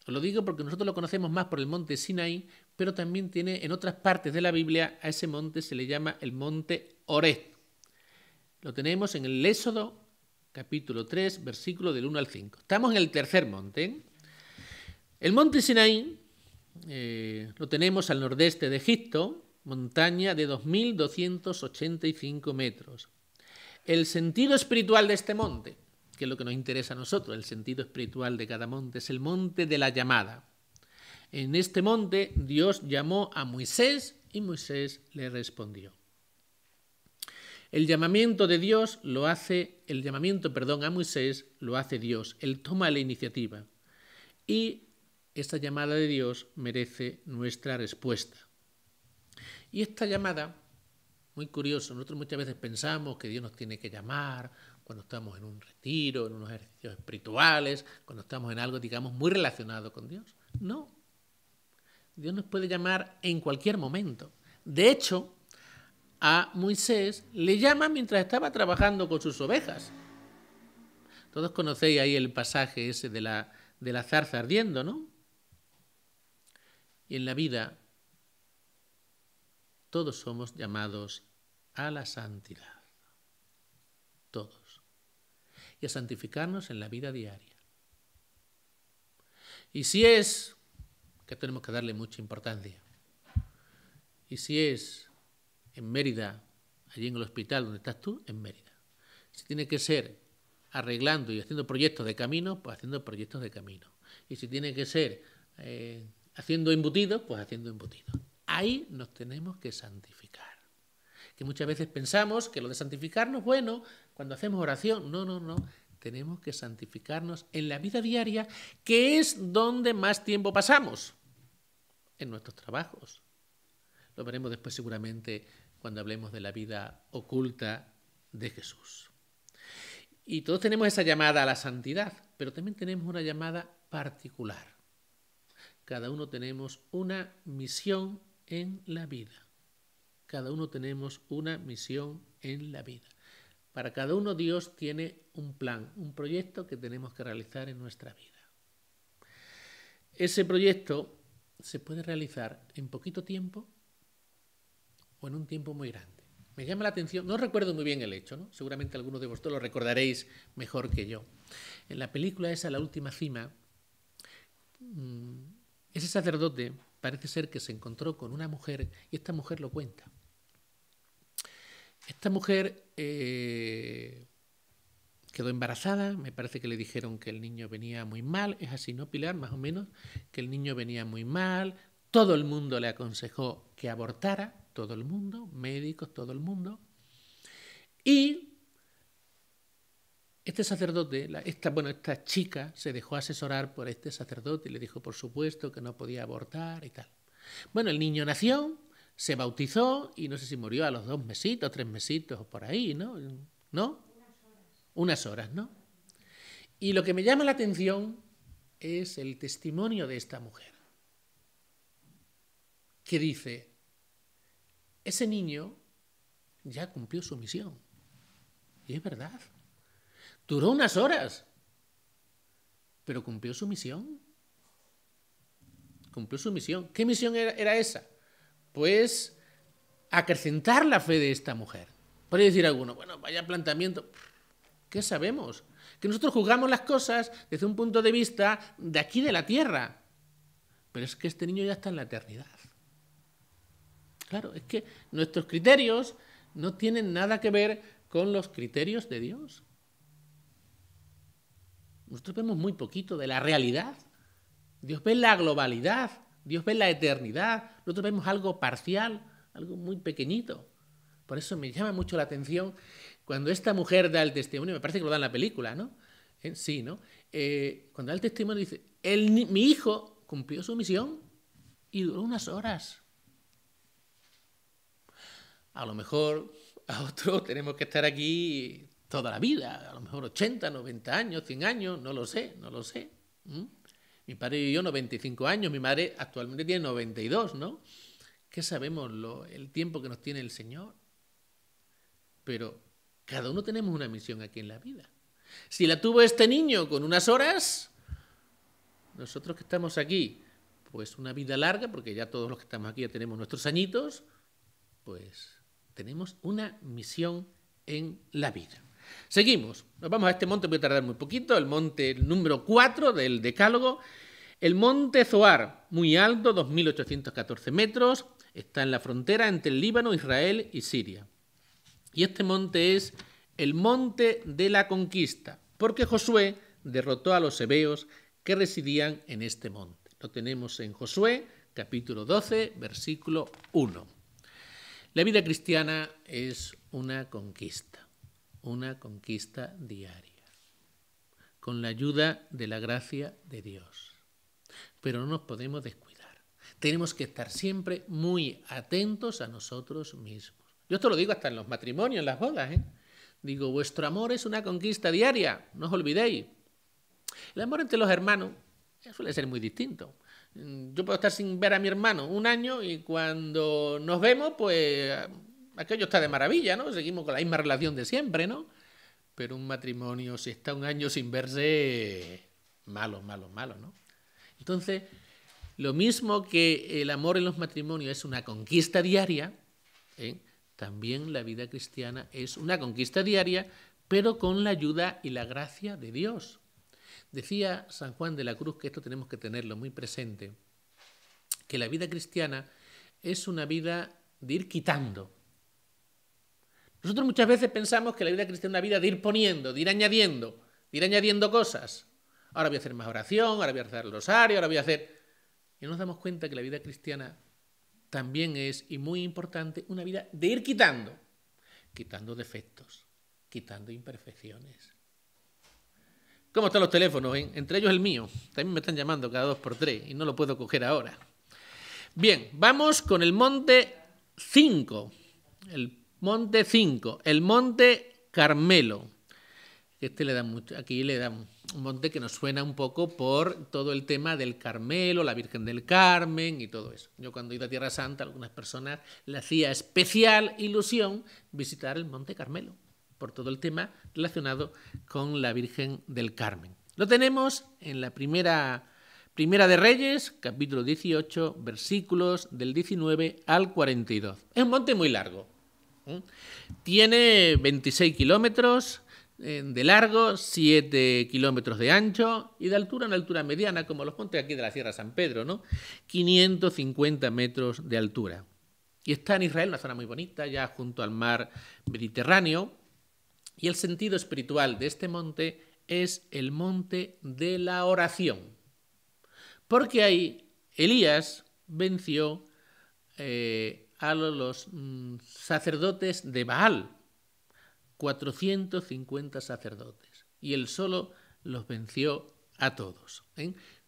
Os lo digo porque nosotros lo conocemos más por el monte Sinaí, pero también tiene en otras partes de la Biblia, a ese monte se le llama el monte Horeb. Lo tenemos en el Éxodo, capítulo 3, versículo del 1 al 5. Estamos en el tercer monte, ¿eh? El monte Sinaí lo tenemos al nordeste de Egipto, montaña de 2.285 metros. El sentido espiritual de este monte, que es lo que nos interesa a nosotros, el sentido espiritual de cada monte, es el monte de la llamada. En este monte Dios llamó a Moisés Y Moisés le respondió. El llamamiento a Moisés lo hace Dios. Él toma la iniciativa. Y esta llamada de Dios merece nuestra respuesta. Y esta llamada, muy curioso, nosotros muchas veces pensamos que Dios nos tiene que llamar cuando estamos en un retiro, en unos ejercicios espirituales, cuando estamos en algo, digamos, muy relacionado con Dios. No. Dios nos puede llamar en cualquier momento. De hecho, a Moisés le llama mientras estaba trabajando con sus ovejas. Todos conocéis ahí el pasaje ese de la zarza ardiendo, ¿no? Y en la vida todos somos llamados a la santidad. Todos. Y a santificarnos en la vida diaria. Y si es, que tenemos que darle mucha importancia, y si es en Mérida, allí en el hospital donde estás tú, en Mérida. Si tiene que ser arreglando y haciendo proyectos de camino, pues haciendo proyectos de camino. Y si tiene que ser haciendo embutidos, pues haciendo embutidos. Ahí nos tenemos que santificar. Que muchas veces pensamos que lo de santificarnos, bueno, cuando hacemos oración, no. Tenemos que santificarnos en la vida diaria, que es donde más tiempo pasamos, en nuestros trabajos. Lo veremos después seguramente cuando hablemos de la vida oculta de Jesús. Y todos tenemos esa llamada a la santidad, pero también tenemos una llamada particular. Cada uno tenemos una misión en la vida. Cada uno tenemos una misión en la vida. Para cada uno Dios tiene un plan, un proyecto que tenemos que realizar en nuestra vida. Ese proyecto se puede realizar en poquito tiempo o en un tiempo muy grande. Me llama la atención, no recuerdo muy bien el hecho, ¿no? Seguramente algunos de vosotros lo recordaréis mejor que yo. En la película esa, La Última Cima, ese sacerdote parece ser que se encontró con una mujer y esta mujer lo cuenta. Esta mujer quedó embarazada, me parece que le dijeron que el niño venía muy mal, es así, ¿no, Pilar? Más o menos, que el niño venía muy mal, todo el mundo le aconsejó que abortara, todo el mundo, médicos, todo el mundo, y este sacerdote, esta chica se dejó asesorar por este sacerdote y le dijo, por supuesto, que no podía abortar y tal. Bueno, el niño nació, se bautizó y no sé si murió a los 2 mesitos, 3 mesitos o por ahí, ¿no? ¿No? Unas horas, ¿no? Y lo que me llama la atención es el testimonio de esta mujer, que dice, ese niño ya cumplió su misión. Y es verdad. Duró unas horas, pero cumplió su misión. Cumplió su misión. ¿Qué misión era esa? Pues acrecentar la fe de esta mujer. Podría decir alguno, bueno, vaya planteamiento. ¿Qué sabemos? Que nosotros juzgamos las cosas desde un punto de vista de aquí de la tierra. Pero es que este niño ya está en la eternidad. Claro, es que nuestros criterios no tienen nada que ver con los criterios de Dios. Nosotros vemos muy poquito de la realidad. Dios ve la globalidad, Dios ve la eternidad. Nosotros vemos algo parcial, algo muy pequeñito. Por eso me llama mucho la atención cuando esta mujer da el testimonio, me parece que lo da en la película, ¿no? Sí, ¿no? Cuando da el testimonio dice, mi hijo cumplió su misión y duró unas horas. A lo mejor a otros tenemos que estar aquí toda la vida, a lo mejor 80, 90 años, 100 años, no lo sé. Mi padre vivió 95 años, mi madre actualmente tiene 92, ¿no? ¿Qué sabemos el tiempo que nos tiene el Señor? Pero cada uno tenemos una misión aquí en la vida. Si la tuvo este niño con unas horas, nosotros que estamos aquí, pues una vida larga, porque ya todos los que estamos aquí ya tenemos nuestros añitos, pues tenemos una misión en la vida. Seguimos, nos vamos a este monte, voy a tardar muy poquito, el monte número 4 del Decálogo, el monte Zoar, muy alto, 2.814 metros, está en la frontera entre el Líbano, Israel y Siria. Y este monte es el monte de la conquista, porque Josué derrotó a los hebeos que residían en este monte. Lo tenemos en Josué, capítulo 12, versículo 1. La vida cristiana es una conquista diaria, con la ayuda de la gracia de Dios. Pero no nos podemos descuidar. Tenemos que estar siempre muy atentos a nosotros mismos. Yo esto lo digo hasta en los matrimonios, en las bodas, ¿eh? Digo, vuestro amor es una conquista diaria, no os olvidéis. El amor entre los hermanos suele ser muy distinto. Yo puedo estar sin ver a mi hermano un año y cuando nos vemos, pues aquello está de maravilla, ¿no? Seguimos con la misma relación de siempre, ¿no? Pero un matrimonio, si está un año sin verse, malo, ¿no? Entonces, lo mismo que el amor en los matrimonios es una conquista diaria, también la vida cristiana es una conquista diaria, pero con la ayuda y la gracia de Dios. Decía San Juan de la Cruz, que esto tenemos que tenerlo muy presente, que la vida cristiana es una vida de ir quitando. Nosotros muchas veces pensamos que la vida cristiana es una vida de ir poniendo, de ir añadiendo cosas. Ahora voy a hacer más oración, ahora voy a hacer el rosario, ahora voy a hacer... Y nos damos cuenta que la vida cristiana también es, y muy importante, una vida de ir quitando defectos, quitando imperfecciones. ¿Cómo están los teléfonos? Entre ellos el mío. También me están llamando cada 2 por 3 y no lo puedo coger ahora. Bien, vamos con el monte 5. El monte 5, el monte Carmelo. Este le da mucho, aquí le da un monte que nos suena un poco por todo el tema del Carmelo, la Virgen del Carmen y todo eso. Yo cuando he ido a Tierra Santa, a algunas personas le hacía especial ilusión visitar el monte Carmelo, por todo el tema relacionado con la Virgen del Carmen. Lo tenemos en la primera de Reyes, capítulo 18, versículos del 19 al 42. Es un monte muy largo. Tiene 26 kilómetros de largo, 7 kilómetros de ancho y de altura, una altura mediana, como los montes aquí de la Sierra San Pedro, ¿no? 550 metros de altura. Y está en Israel, una zona muy bonita, ya junto al mar Mediterráneo. Y el sentido espiritual de este monte es el monte de la oración. Porque ahí Elías venció a los sacerdotes de Baal, 450 sacerdotes, y él solo los venció a todos,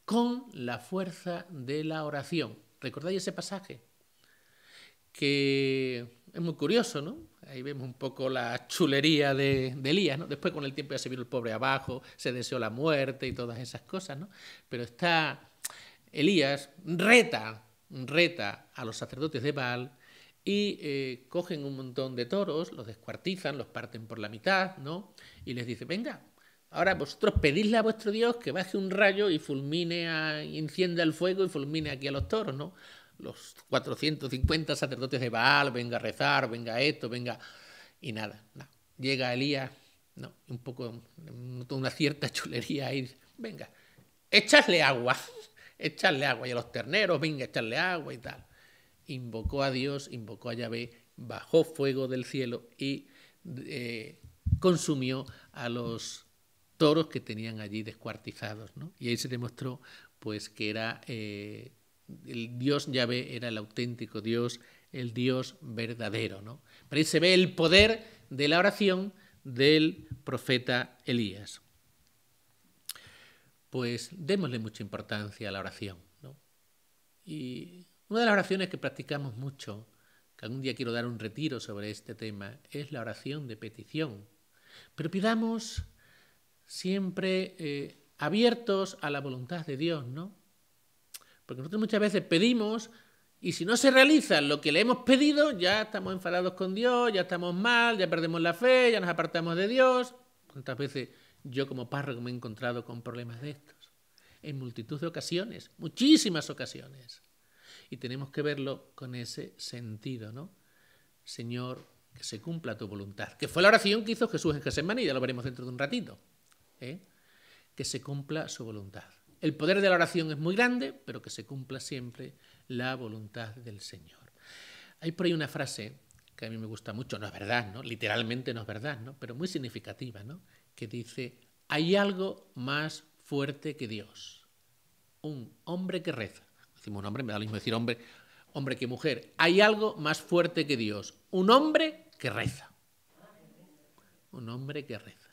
con la fuerza de la oración. ¿Recordáis ese pasaje? Que es muy curioso, ¿no? Ahí vemos un poco la chulería de Elías, ¿no? Después con el tiempo ya se vino el pobre abajo, se deseó la muerte y todas esas cosas, ¿no? Pero está Elías, reta a los sacerdotes de Baal y cogen un montón de toros, los descuartizan, los parten por la mitad, ¿no? Y les dice, venga, ahora vosotros pedidle a vuestro Dios que baje un rayo y encienda el fuego y fulmine aquí a los toros, ¿no? Los 450 sacerdotes de Baal, venga a rezar, venga esto, venga... Y nada. Llega Elías, no, un poco, una cierta chulería ahí, venga, echadle agua y a los terneros, venga, echarle agua y tal. Invocó a Dios, invocó a Yahvé, bajó fuego del cielo y consumió a los toros que tenían allí descuartizados, ¿no? Y ahí se demostró pues que era el Dios Yahvé era el auténtico Dios, el Dios verdadero, ¿no? Pero ahí se ve el poder de la oración del profeta Elías. Pues démosle mucha importancia a la oración, ¿no? Y una de las oraciones que practicamos mucho, que algún día quiero dar un retiro sobre este tema, es la oración de petición. Pero pidamos siempre abiertos a la voluntad de Dios, ¿no? Porque nosotros muchas veces pedimos y si no se realiza lo que le hemos pedido, ya estamos enfadados con Dios, ya estamos mal, ya perdemos la fe, ya nos apartamos de Dios. ¿Cuántas veces yo como párroco me he encontrado con problemas de estos? En multitud de ocasiones, muchísimas ocasiones. Y tenemos que verlo con ese sentido, ¿no? Señor, que se cumpla tu voluntad. Que fue la oración que hizo Jesús en Getsemaní, ya lo veremos dentro de un ratito. Que se cumpla su voluntad. El poder de la oración es muy grande, pero que se cumpla siempre la voluntad del Señor. Hay por ahí una frase que a mí me gusta mucho, no es verdad, ¿no? Literalmente no es verdad, ¿no? Pero muy significativa, ¿no? Que dice, hay algo más fuerte que Dios. Un hombre que reza. Decimos un hombre, me da lo mismo decir hombre hombre que mujer, hay algo más fuerte que Dios. Un hombre que reza. Un hombre que reza.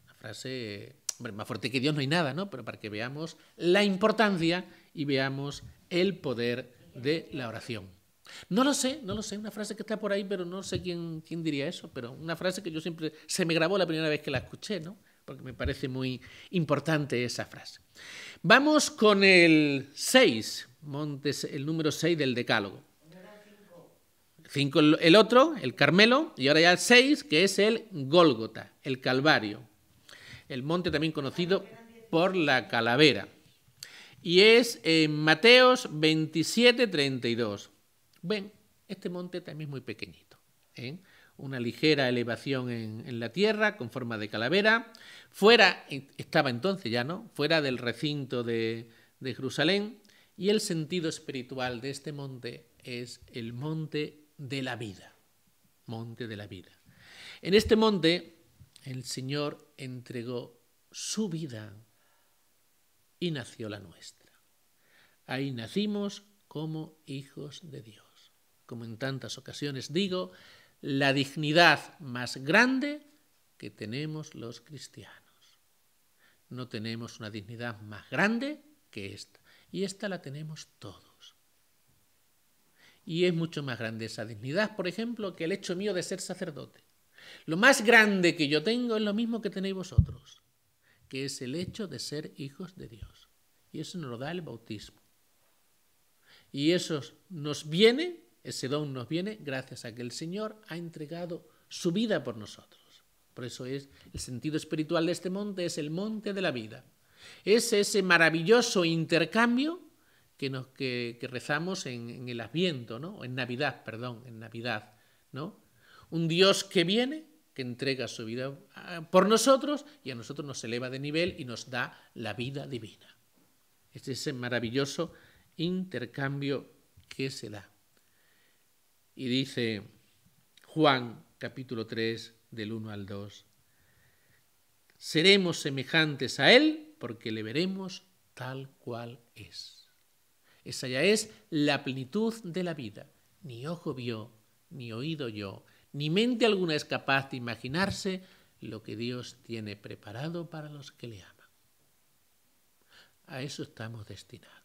Una frase, hombre, más fuerte que Dios no hay nada, ¿no? Pero para que veamos la importancia y veamos el poder de la oración. No lo sé, una frase que está por ahí, pero no sé quién diría eso, pero una frase que yo siempre, se me grabó la primera vez que la escuché, ¿no? Porque me parece muy importante esa frase. Vamos con el 6, el número 6 del Decálogo. 5 el otro, el Carmelo, y ahora ya el 6, que es el Gólgota, el Calvario. El monte también conocido por la calavera. Y es en Mateos 27, 32. Ven, este monte también es muy pequeñito, ¿eh? Una ligera elevación en la tierra con forma de calavera. Fuera, estaba entonces ya, ¿no? Fuera del recinto de Jerusalén. Y el sentido espiritual de este monte es el monte de la vida. Monte de la vida. En este monte el Señor entregó su vida y nació la nuestra. Ahí nacimos como hijos de Dios. Como en tantas ocasiones digo, la dignidad más grande que tenemos los cristianos. No tenemos una dignidad más grande que esta. Y esta la tenemos todos. Y es mucho más grande esa dignidad, por ejemplo, que el hecho mío de ser sacerdote. Lo más grande que yo tengo es lo mismo que tenéis vosotros, que es el hecho de ser hijos de Dios. Y eso nos lo da el bautismo. Y eso nos viene, ese don nos viene gracias a que el Señor ha entregado su vida por nosotros. Por eso es el sentido espiritual de este monte, es el monte de la vida. Es ese maravilloso intercambio que rezamos en el Adviento, ¿no? En Navidad, ¿no? Un Dios que viene, que entrega su vida por nosotros y a nosotros nos eleva de nivel y nos da la vida divina. Es ese maravilloso intercambio que se da. Y dice Juan, capítulo 3, del 1 al 2, seremos semejantes a Él porque le veremos tal cual es. Esa ya es la plenitud de la vida. Ni ojo vio, ni oído oyó, ni mente alguna es capaz de imaginarse lo que Dios tiene preparado para los que le aman. A eso estamos destinados.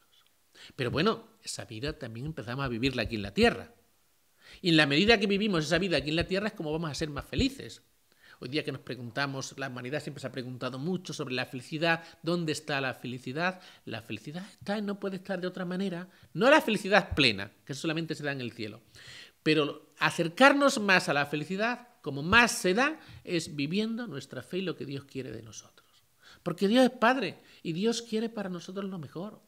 Pero bueno, esa vida también empezamos a vivirla aquí en la tierra. Y en la medida que vivimos esa vida aquí en la tierra es como vamos a ser más felices. Hoy día que nos preguntamos, la humanidad siempre se ha preguntado mucho sobre la felicidad. ¿Dónde está la felicidad? La felicidad está y no puede estar de otra manera. No la felicidad plena, que solamente se da en el cielo. Pero acercarnos más a la felicidad, como más se da, es viviendo nuestra fe y lo que Dios quiere de nosotros. Porque Dios es Padre y Dios quiere para nosotros lo mejor.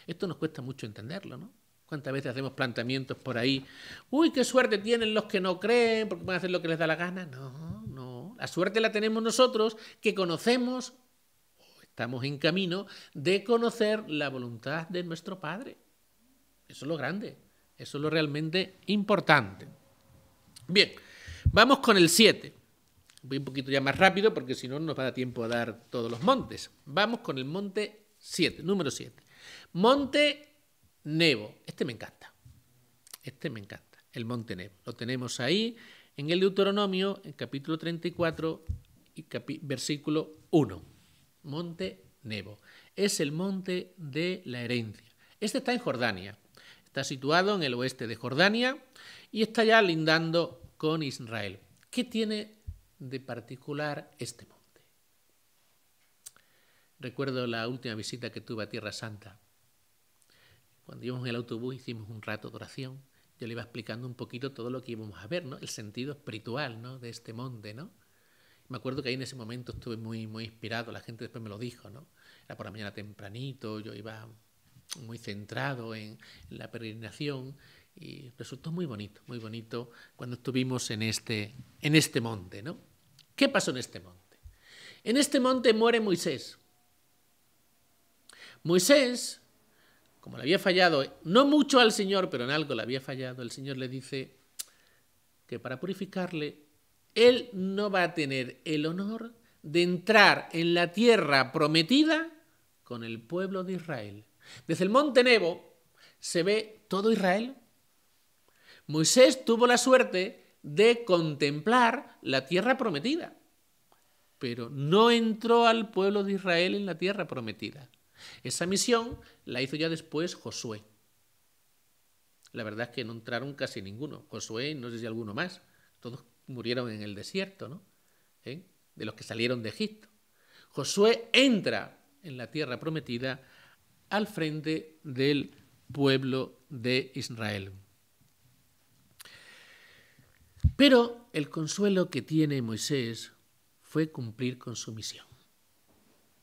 Esto nos cuesta mucho entenderlo, ¿no? ¿Cuántas veces hacemos planteamientos por ahí? Uy, qué suerte tienen los que no creen porque pueden hacer lo que les da la gana. No. La suerte la tenemos nosotros que conocemos, o estamos en camino, de conocer la voluntad de nuestro Padre. Eso es lo grande. Eso es lo realmente importante. Bien, vamos con el 7. Voy un poquito ya más rápido porque si no nos va a dar tiempo a dar todos los montes. Vamos con el monte 7, número 7. Monte Nebo. Este me encanta. El monte Nebo. Lo tenemos ahí en el Deuteronomio, en capítulo 34 y versículo 1. Monte Nebo. Es el monte de la herencia. Este está en Jordania. Está situado en el oeste de Jordania y está ya lindando con Israel. ¿Qué tiene de particular este monte? Recuerdo la última visita que tuve a Tierra Santa. Cuando íbamos en el autobús hicimos un rato de oración. Yo le iba explicando un poquito todo lo que íbamos a ver, ¿no? El sentido espiritual, ¿no? De este monte, ¿no? Me acuerdo que ahí en ese momento estuve muy, muy inspirado. La gente después me lo dijo, ¿no? Era por la mañana tempranito, yo iba muy centrado en la peregrinación y resultó muy bonito cuando estuvimos en este monte, ¿no? ¿Qué pasó en este monte? En este monte muere Moisés. Moisés, como le había fallado, no mucho al Señor, pero en algo le había fallado, el Señor le dice que para purificarle, él no va a tener el honor de entrar en la tierra prometida con el pueblo de Israel. Desde el monte Nebo se ve todo Israel. Moisés tuvo la suerte de contemplar la tierra prometida, pero no entró al pueblo de Israel en la tierra prometida. Esa misión la hizo ya después Josué. La verdad es que no entraron casi ninguno. Josué y no sé si alguno más. Todos murieron en el desierto, ¿no? De los que salieron de Egipto. Josué entra en la tierra prometida al frente del pueblo de Israel. Pero el consuelo que tiene Moisés fue cumplir con su misión.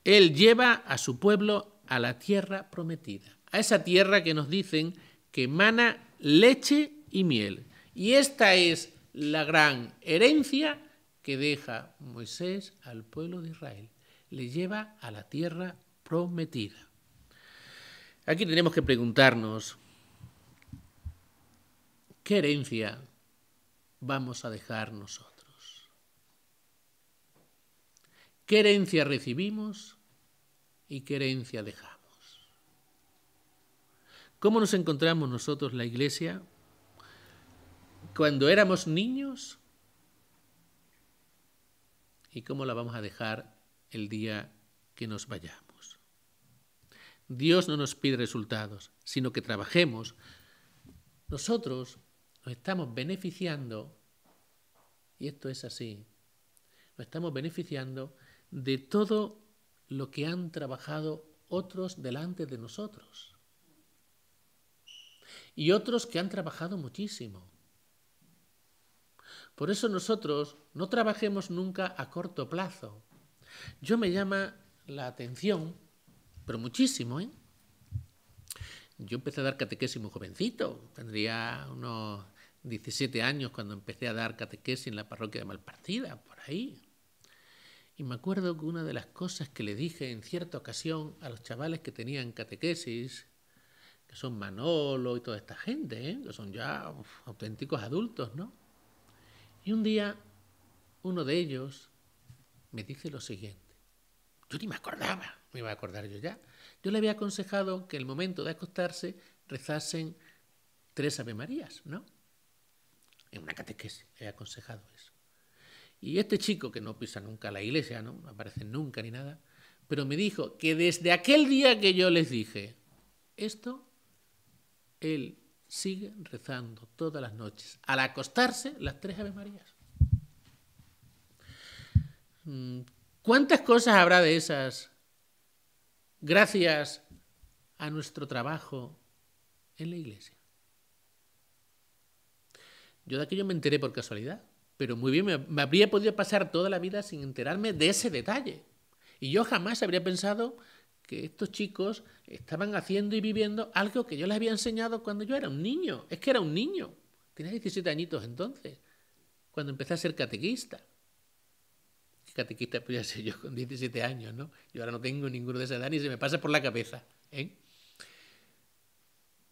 Él lleva a su pueblo a la tierra prometida, a esa tierra que nos dicen que emana leche y miel. Y esta es la gran herencia que deja Moisés al pueblo de Israel. Le lleva a la tierra prometida. Aquí tenemos que preguntarnos, ¿qué herencia vamos a dejar nosotros? ¿Qué herencia recibimos y qué herencia dejamos? ¿Cómo nos encontramos nosotros la Iglesia cuando éramos niños? ¿Y cómo la vamos a dejar el día que nos vayamos? Dios no nos pide resultados, sino que trabajemos. Nosotros nos estamos beneficiando, y esto es así, nos estamos beneficiando de todo lo que han trabajado otros delante de nosotros. Y otros que han trabajado muchísimo. Por eso nosotros no trabajemos nunca a corto plazo. Yo me llama la atención, pero muchísimo, Yo empecé a dar catequesis muy jovencito, tendría unos 17 años cuando empecé a dar catequesis en la parroquia de Malpartida, por ahí. Y me acuerdo que una de las cosas que le dije en cierta ocasión a los chavales que tenían catequesis, que son Manolo y toda esta gente, que son ya auténticos adultos, ¿no? Y un día uno de ellos me dice lo siguiente. Yo ni me acordaba, me iba a acordar yo ya. Yo le había aconsejado que el momento de acostarse rezasen 3 Ave Marías, ¿no? En una catequesis he aconsejado eso. Y este chico, que no pisa nunca la iglesia, no aparece nunca ni nada, pero me dijo que desde aquel día que yo les dije esto, él sigue rezando todas las noches, al acostarse, las 3 Ave Marías. ¿Cuántas cosas habrá de esas gracias a nuestro trabajo en la iglesia? Yo de aquello me enteré por casualidad, pero muy bien, me habría podido pasar toda la vida sin enterarme de ese detalle. Y yo jamás habría pensado que estos chicos estaban haciendo y viviendo algo que yo les había enseñado cuando yo era un niño. Es que era un niño. Tenía 17 añitos entonces, cuando empecé a ser catequista. ¿Qué catequista podía ser yo con 17 años, no? Yo ahora no tengo ninguno de esa edad ni se me pasa por la cabeza,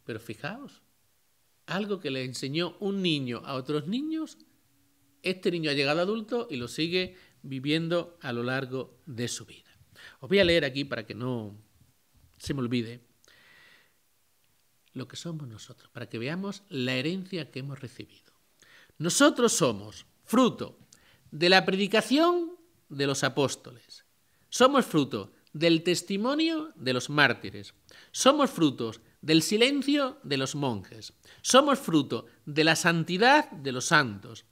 Pero fijaos, algo que le enseñó un niño a otros niños, este niño ha llegado adulto y lo sigue viviendo a lo largo de su vida. Os voy a leer aquí para que no se me olvide lo que somos nosotros, para que veamos la herencia que hemos recibido. Nosotros somos fruto de la predicación de los apóstoles. Somos fruto del testimonio de los mártires. Somos frutos del silencio de los monjes. Somos fruto de la santidad de los santos.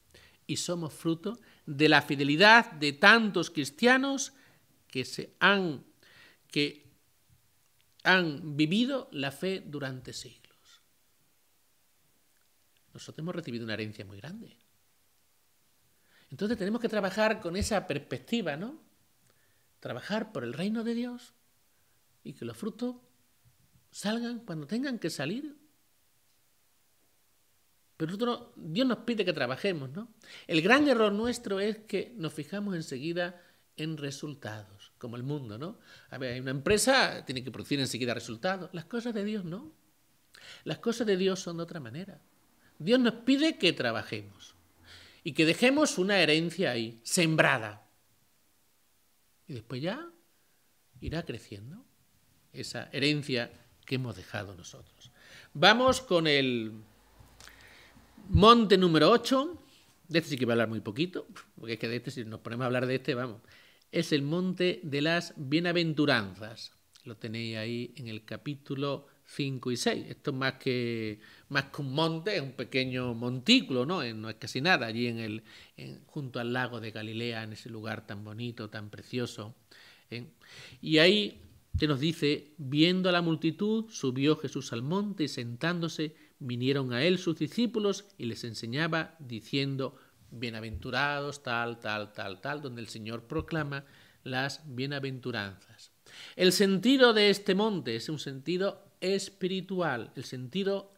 Y somos fruto de la fidelidad de tantos cristianos que han vivido la fe durante siglos. Nosotros hemos recibido una herencia muy grande. Entonces tenemos que trabajar con esa perspectiva, ¿no? Trabajar por el reino de Dios y que los frutos salgan cuando tengan que salir. Pero nosotros, Dios nos pide que trabajemos, ¿no? El gran error nuestro es que nos fijamos enseguida en resultados, como el mundo, ¿no? A ver, hay una empresa, tiene que producir enseguida resultados. Las cosas de Dios no. Las cosas de Dios son de otra manera. Dios nos pide que trabajemos y que dejemos una herencia ahí, sembrada. Y después ya irá creciendo esa herencia que hemos dejado nosotros. Vamos con el monte número 8. De este sí que voy a hablar muy poquito, porque es que de este, si nos ponemos a hablar de este, vamos. Es el monte de las bienaventuranzas. Lo tenéis ahí en el capítulo 5 y 6. Esto es más que un monte, es un pequeño montículo, ¿no? No es casi nada, allí junto al lago de Galilea, en ese lugar tan bonito, tan precioso. Y ahí te nos dice, viendo a la multitud, subió Jesús al monte y sentándose, vinieron a él sus discípulos y les enseñaba diciendo, bienaventurados, tal, donde el Señor proclama las bienaventuranzas. El sentido de este monte es un sentido espiritual, el sentido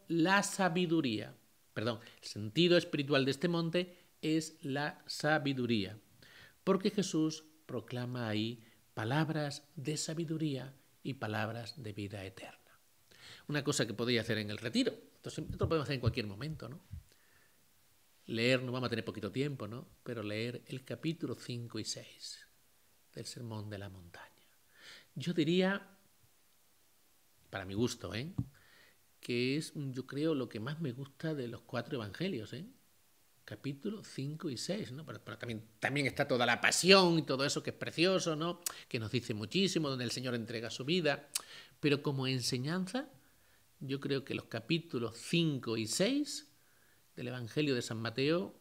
espiritual de este monte es la sabiduría, porque Jesús proclama ahí palabras de sabiduría y palabras de vida eterna. Una cosa que podéis hacer en el retiro, esto lo podemos hacer en cualquier momento, ¿no? Leer, no vamos a tener poquito tiempo, ¿no? Pero leer el capítulo 5 y 6 del Sermón de la Montaña. Yo diría, para mi gusto, que es, yo creo, lo que más me gusta de los 4 evangelios, capítulo 5 y 6, ¿no? Pero también está toda la pasión y todo eso que es precioso, ¿no? Que nos dice muchísimo, donde el Señor entrega su vida. Pero como enseñanza, yo creo que los capítulos 5 y 6 del Evangelio de San Mateo,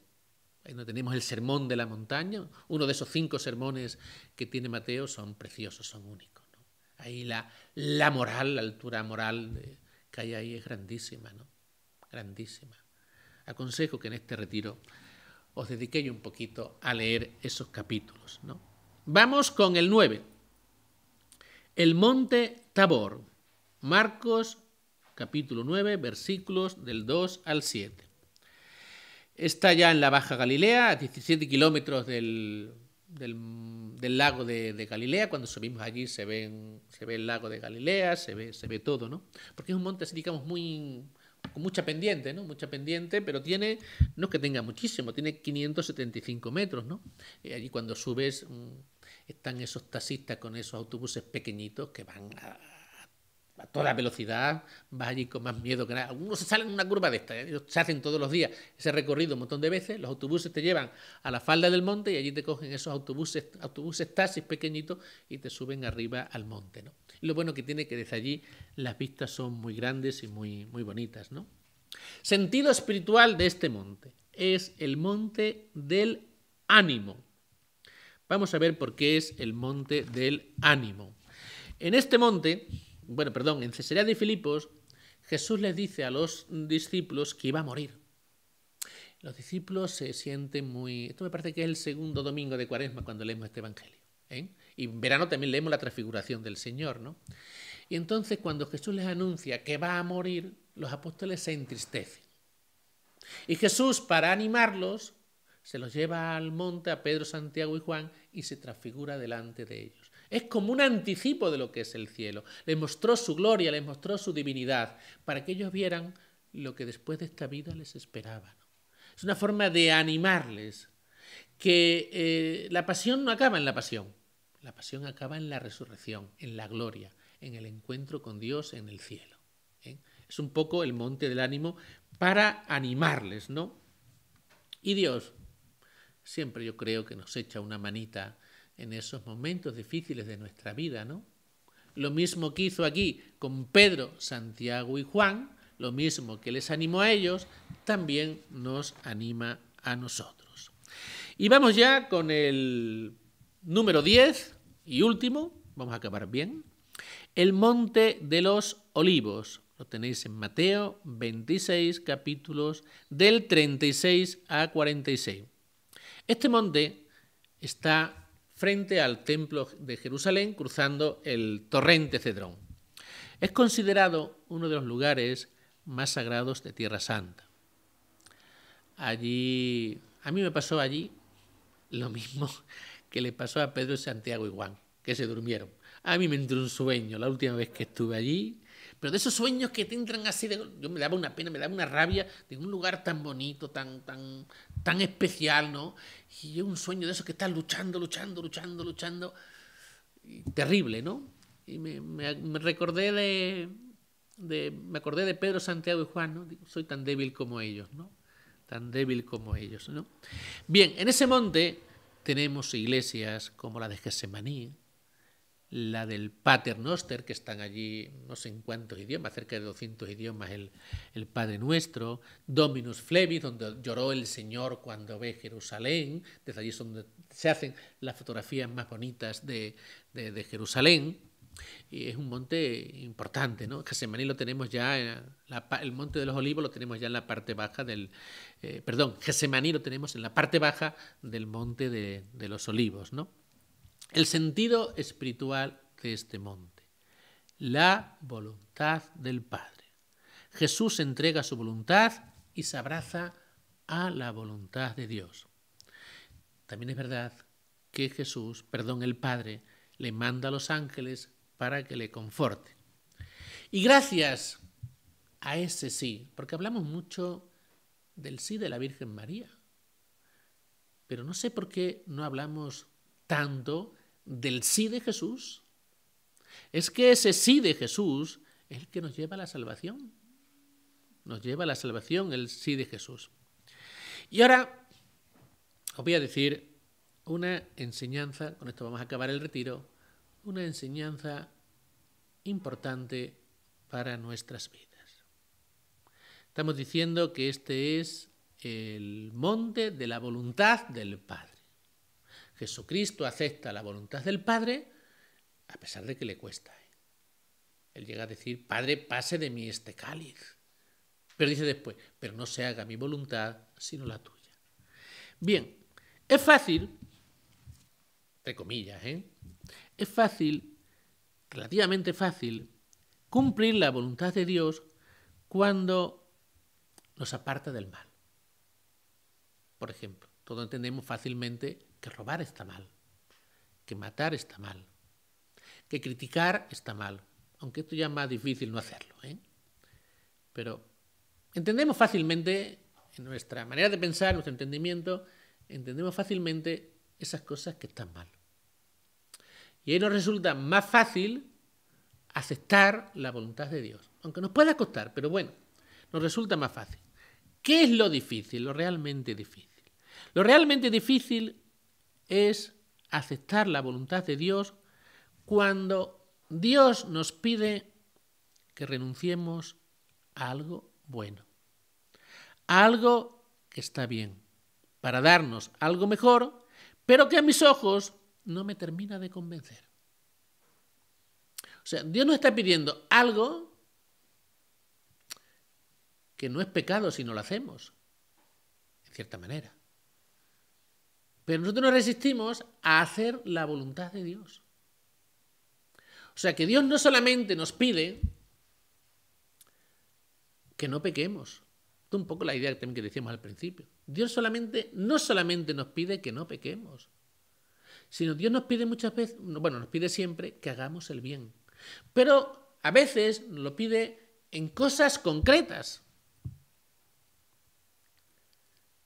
ahí no tenemos el Sermón de la Montaña, uno de esos 5 sermones que tiene Mateo son preciosos, son únicos, ¿no? Ahí la moral, la altura moral que hay ahí es grandísima, ¿no? Grandísima. Aconsejo que en este retiro os dediquéis un poquito a leer esos capítulos, ¿no? Vamos con el 9. El monte Tabor. Marcos, capítulo 9, versículos del 2 al 7. Está ya en la Baja Galilea, a 17 kilómetros del lago de Galilea. Cuando subimos allí se ve el lago de Galilea, se ve todo, ¿no? Porque es un monte, digamos, con mucha pendiente, ¿no? Mucha pendiente, pero tiene, no es que tenga muchísimo, tiene 575 metros, ¿no? Allí cuando subes están esos taxistas con esos autobuses pequeñitos que van a toda velocidad, vas allí con más miedo que nada. Algunos se salen en una curva de esta, ellos se hacen todos los días ese recorrido un montón de veces, los autobuses te llevan a la falda del monte y allí te cogen esos autobuses taxis pequeñitos y te suben arriba al monte, ¿no? Y lo bueno que tiene que desde allí las vistas son muy grandes y muy, muy bonitas, ¿no? Sentido espiritual de este monte es el monte del ánimo. Vamos a ver por qué es el monte del ánimo. En este monte, en Cesarea de Filipos, Jesús les dice a los discípulos que iba a morir. Los discípulos se sienten muy... Esto me parece que es el segundo domingo de Cuaresma cuando leemos este evangelio, Y en verano también leemos la transfiguración del Señor, ¿no? Y entonces cuando Jesús les anuncia que va a morir, los apóstoles se entristecen. Y Jesús, para animarlos, se los lleva al monte a Pedro, Santiago y Juan y se transfigura delante de ellos. Es como un anticipo de lo que es el cielo. Les mostró su gloria, les mostró su divinidad, para que ellos vieran lo que después de esta vida les esperaba, ¿no? Es una forma de animarles, que la pasión no acaba en la pasión. La pasión acaba en la resurrección, en la gloria, en el encuentro con Dios en el cielo. Es un poco el monte del ánimo para animarles, ¿no? Y Dios siempre yo creo que nos echa una manita en esos momentos difíciles de nuestra vida, ¿no? Lo mismo que hizo aquí con Pedro, Santiago y Juan, lo mismo que les animó a ellos, también nos anima a nosotros. Y vamos ya con el número 10 y último, vamos a acabar bien, el monte de los olivos. Lo tenéis en Mateo 26, capítulos del 36 a 46. Este monte está frente al templo de Jerusalén, cruzando el torrente Cedrón. Es considerado uno de los lugares más sagrados de Tierra Santa. Allí, a mí me pasó allí lo mismo que le pasó a Pedro, Santiago y Juan, que se durmieron. A mí me entró un sueño la última vez que estuve allí, pero de esos sueños que te entran así, yo me daba una pena, me daba una rabia de un lugar tan bonito, tan especial, ¿no? Y yo un sueño de esos que estás luchando, y terrible, ¿no? Y me recordé me acordé de Pedro, Santiago y Juan, ¿no? Digo, soy tan débil como ellos, ¿no? Tan débil como ellos, ¿no? Bien, en ese monte tenemos iglesias como la de Getsemaní, la del Pater Noster, que están allí no sé en cuántos idiomas, cerca de 200 idiomas, el Padre Nuestro, Dominus Flevit, donde lloró el Señor cuando ve Jerusalén, desde allí es donde se hacen las fotografías más bonitas de Jerusalén, y es un monte importante, ¿no? Getsemaní lo tenemos ya, el Monte de los Olivos lo tenemos ya en la parte baja Getsemaní lo tenemos en la parte baja del Monte de los Olivos, ¿no? El sentido espiritual de este monte, la voluntad del Padre. Jesús entrega su voluntad y se abraza a la voluntad de Dios. También es verdad que el Padre, le manda a los ángeles para que le conforte. Y gracias a ese sí, porque hablamos mucho del sí de la Virgen María, pero no sé por qué no hablamos tanto del sí de Jesús. Es que ese sí de Jesús es el que nos lleva a la salvación. Nos lleva a la salvación el sí de Jesús. Y ahora os voy a decir una enseñanza, con esto vamos a acabar el retiro, una enseñanza importante para nuestras vidas. Estamos diciendo que este es el monte de la voluntad del Padre. Jesucristo acepta la voluntad del Padre a pesar de que le cuesta. Él llega a decir, Padre, pase de mí este cáliz. Pero dice después, pero no se haga mi voluntad sino la tuya. Bien, es fácil, entre comillas, es fácil, relativamente fácil, cumplir la voluntad de Dios cuando nos aparta del mal. Por ejemplo, todos entendemos fácilmente que robar está mal, que matar está mal, que criticar está mal, aunque esto ya es más difícil no hacerlo, Pero entendemos fácilmente, en nuestra manera de pensar, nuestro entendimiento, entendemos fácilmente esas cosas que están mal. Y ahí nos resulta más fácil aceptar la voluntad de Dios, aunque nos pueda costar, pero bueno, nos resulta más fácil. ¿Qué es lo difícil, lo realmente difícil? Lo realmente difícil es aceptar la voluntad de Dios cuando Dios nos pide que renunciemos a algo bueno, a algo que está bien, para darnos algo mejor, pero que a mis ojos no me termina de convencer. O sea, Dios nos está pidiendo algo que no es pecado si no lo hacemos, en cierta manera. Pero nosotros nos resistimos a hacer la voluntad de Dios. O sea, que Dios no solamente nos pide que no pequemos. Esto es un poco la idea también que decíamos al principio. Dios no solamente nos pide que no pequemos, sino Dios nos pide muchas veces, bueno, nos pide siempre que hagamos el bien. Pero a veces nos lo pide en cosas concretas.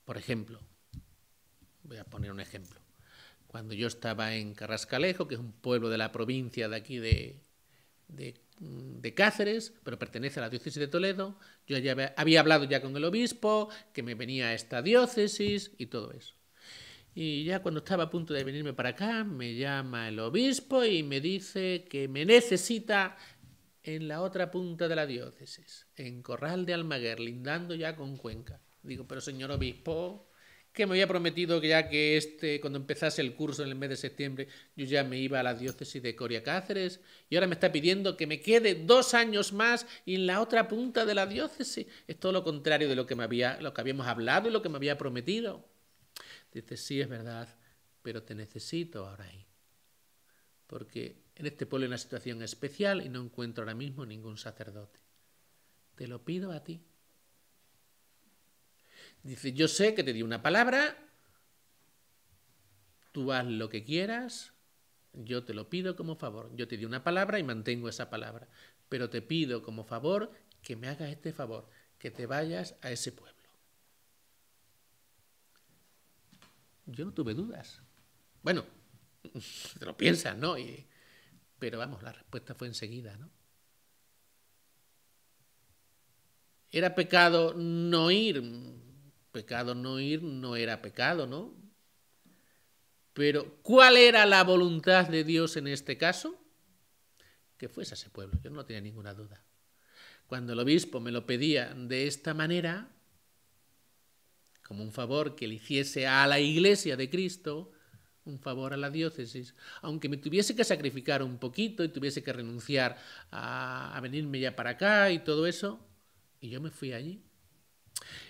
Por ejemplo, voy a poner un ejemplo. Cuando yo estaba en Carrascalejo, que es un pueblo de la provincia de aquí de Cáceres, pero pertenece a la diócesis de Toledo, yo ya había hablado ya con el obispo, que me venía a esta diócesis y todo eso. Y ya cuando estaba a punto de venirme para acá, me llama el obispo y me dice que me necesita en la otra punta de la diócesis, en Corral de Almaguer, lindando ya con Cuenca. Digo, pero señor obispo, que me había prometido que ya que cuando empezase el curso en el mes de septiembre, yo ya me iba a la diócesis de Coria Cáceres, y ahora me está pidiendo que me quede 2 años más y en la otra punta de la diócesis. Es todo lo contrario de lo que habíamos hablado y lo que me había prometido. Dice, sí, es verdad, pero te necesito ahora ahí. Porque en este pueblo hay una situación especial y no encuentro ahora mismo ningún sacerdote. Te lo pido a ti. Dice, yo sé que te di una palabra, tú haz lo que quieras, yo te lo pido como favor. Yo te di una palabra y mantengo esa palabra, pero te pido como favor que me hagas este favor, que te vayas a ese pueblo. Yo no tuve dudas. Bueno, te lo piensas, ¿no? Pero vamos, la respuesta fue enseguida, ¿no? ¿Era pecado no ir? Pecado no ir no era pecado, ¿no? Pero, ¿cuál era la voluntad de Dios en este caso? Que fuese a ese pueblo, yo no tenía ninguna duda. Cuando el obispo me lo pedía de esta manera, como un favor que le hiciese a la Iglesia de Cristo, un favor a la diócesis, aunque me tuviese que sacrificar un poquito y tuviese que renunciar a venirme ya para acá y todo eso, y yo me fui allí.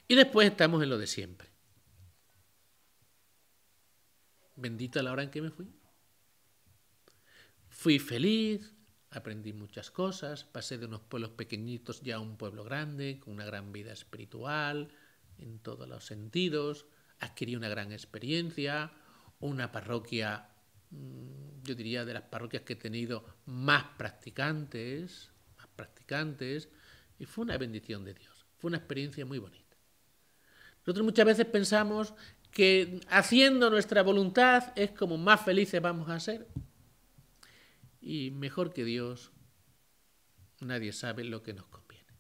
Y después estamos en lo de siempre. Bendita la hora en que me fui. Fui feliz, aprendí muchas cosas, pasé de unos pueblos pequeñitos ya a un pueblo grande, con una gran vida espiritual, en todos los sentidos, adquirí una gran experiencia, una parroquia, yo diría de las parroquias que he tenido más practicantes, y fue una bendición de Dios, fue una experiencia muy bonita. Nosotros muchas veces pensamos que haciendo nuestra voluntad es como más felices vamos a ser. Y mejor que Dios, nadie sabe lo que nos conviene.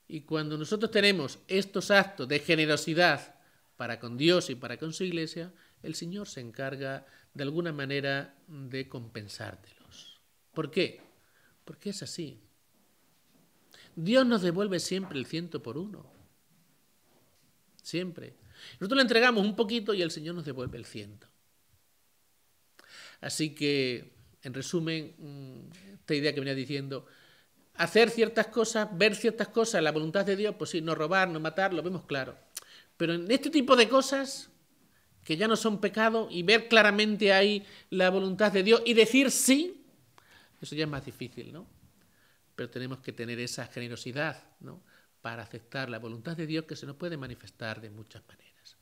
Y cuando nosotros tenemos estos actos de generosidad para con Dios y para con su Iglesia, el Señor se encarga de alguna manera de compensártelos. ¿Por qué? Porque es así. Dios nos devuelve siempre el 100 por 1. Siempre. Nosotros le entregamos un poquito y el Señor nos devuelve el 100. Así que, en resumen, esta idea que venía diciendo, hacer ciertas cosas, ver ciertas cosas, la voluntad de Dios, pues sí, no robar, no matar, lo vemos claro. Pero en este tipo de cosas, que ya no son pecado, y ver claramente ahí la voluntad de Dios y decir sí, eso ya es más difícil, ¿no? Pero tenemos que tener esa generosidad, ¿no?, para aceptar la voluntad de Dios que se nos puede manifestar de muchas maneras.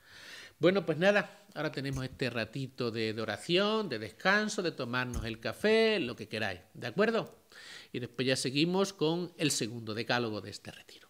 Bueno, pues nada, ahora tenemos este ratito de oración, de descanso, de tomarnos el café, lo que queráis, ¿de acuerdo? Y después ya seguimos con el segundo decálogo de este retiro.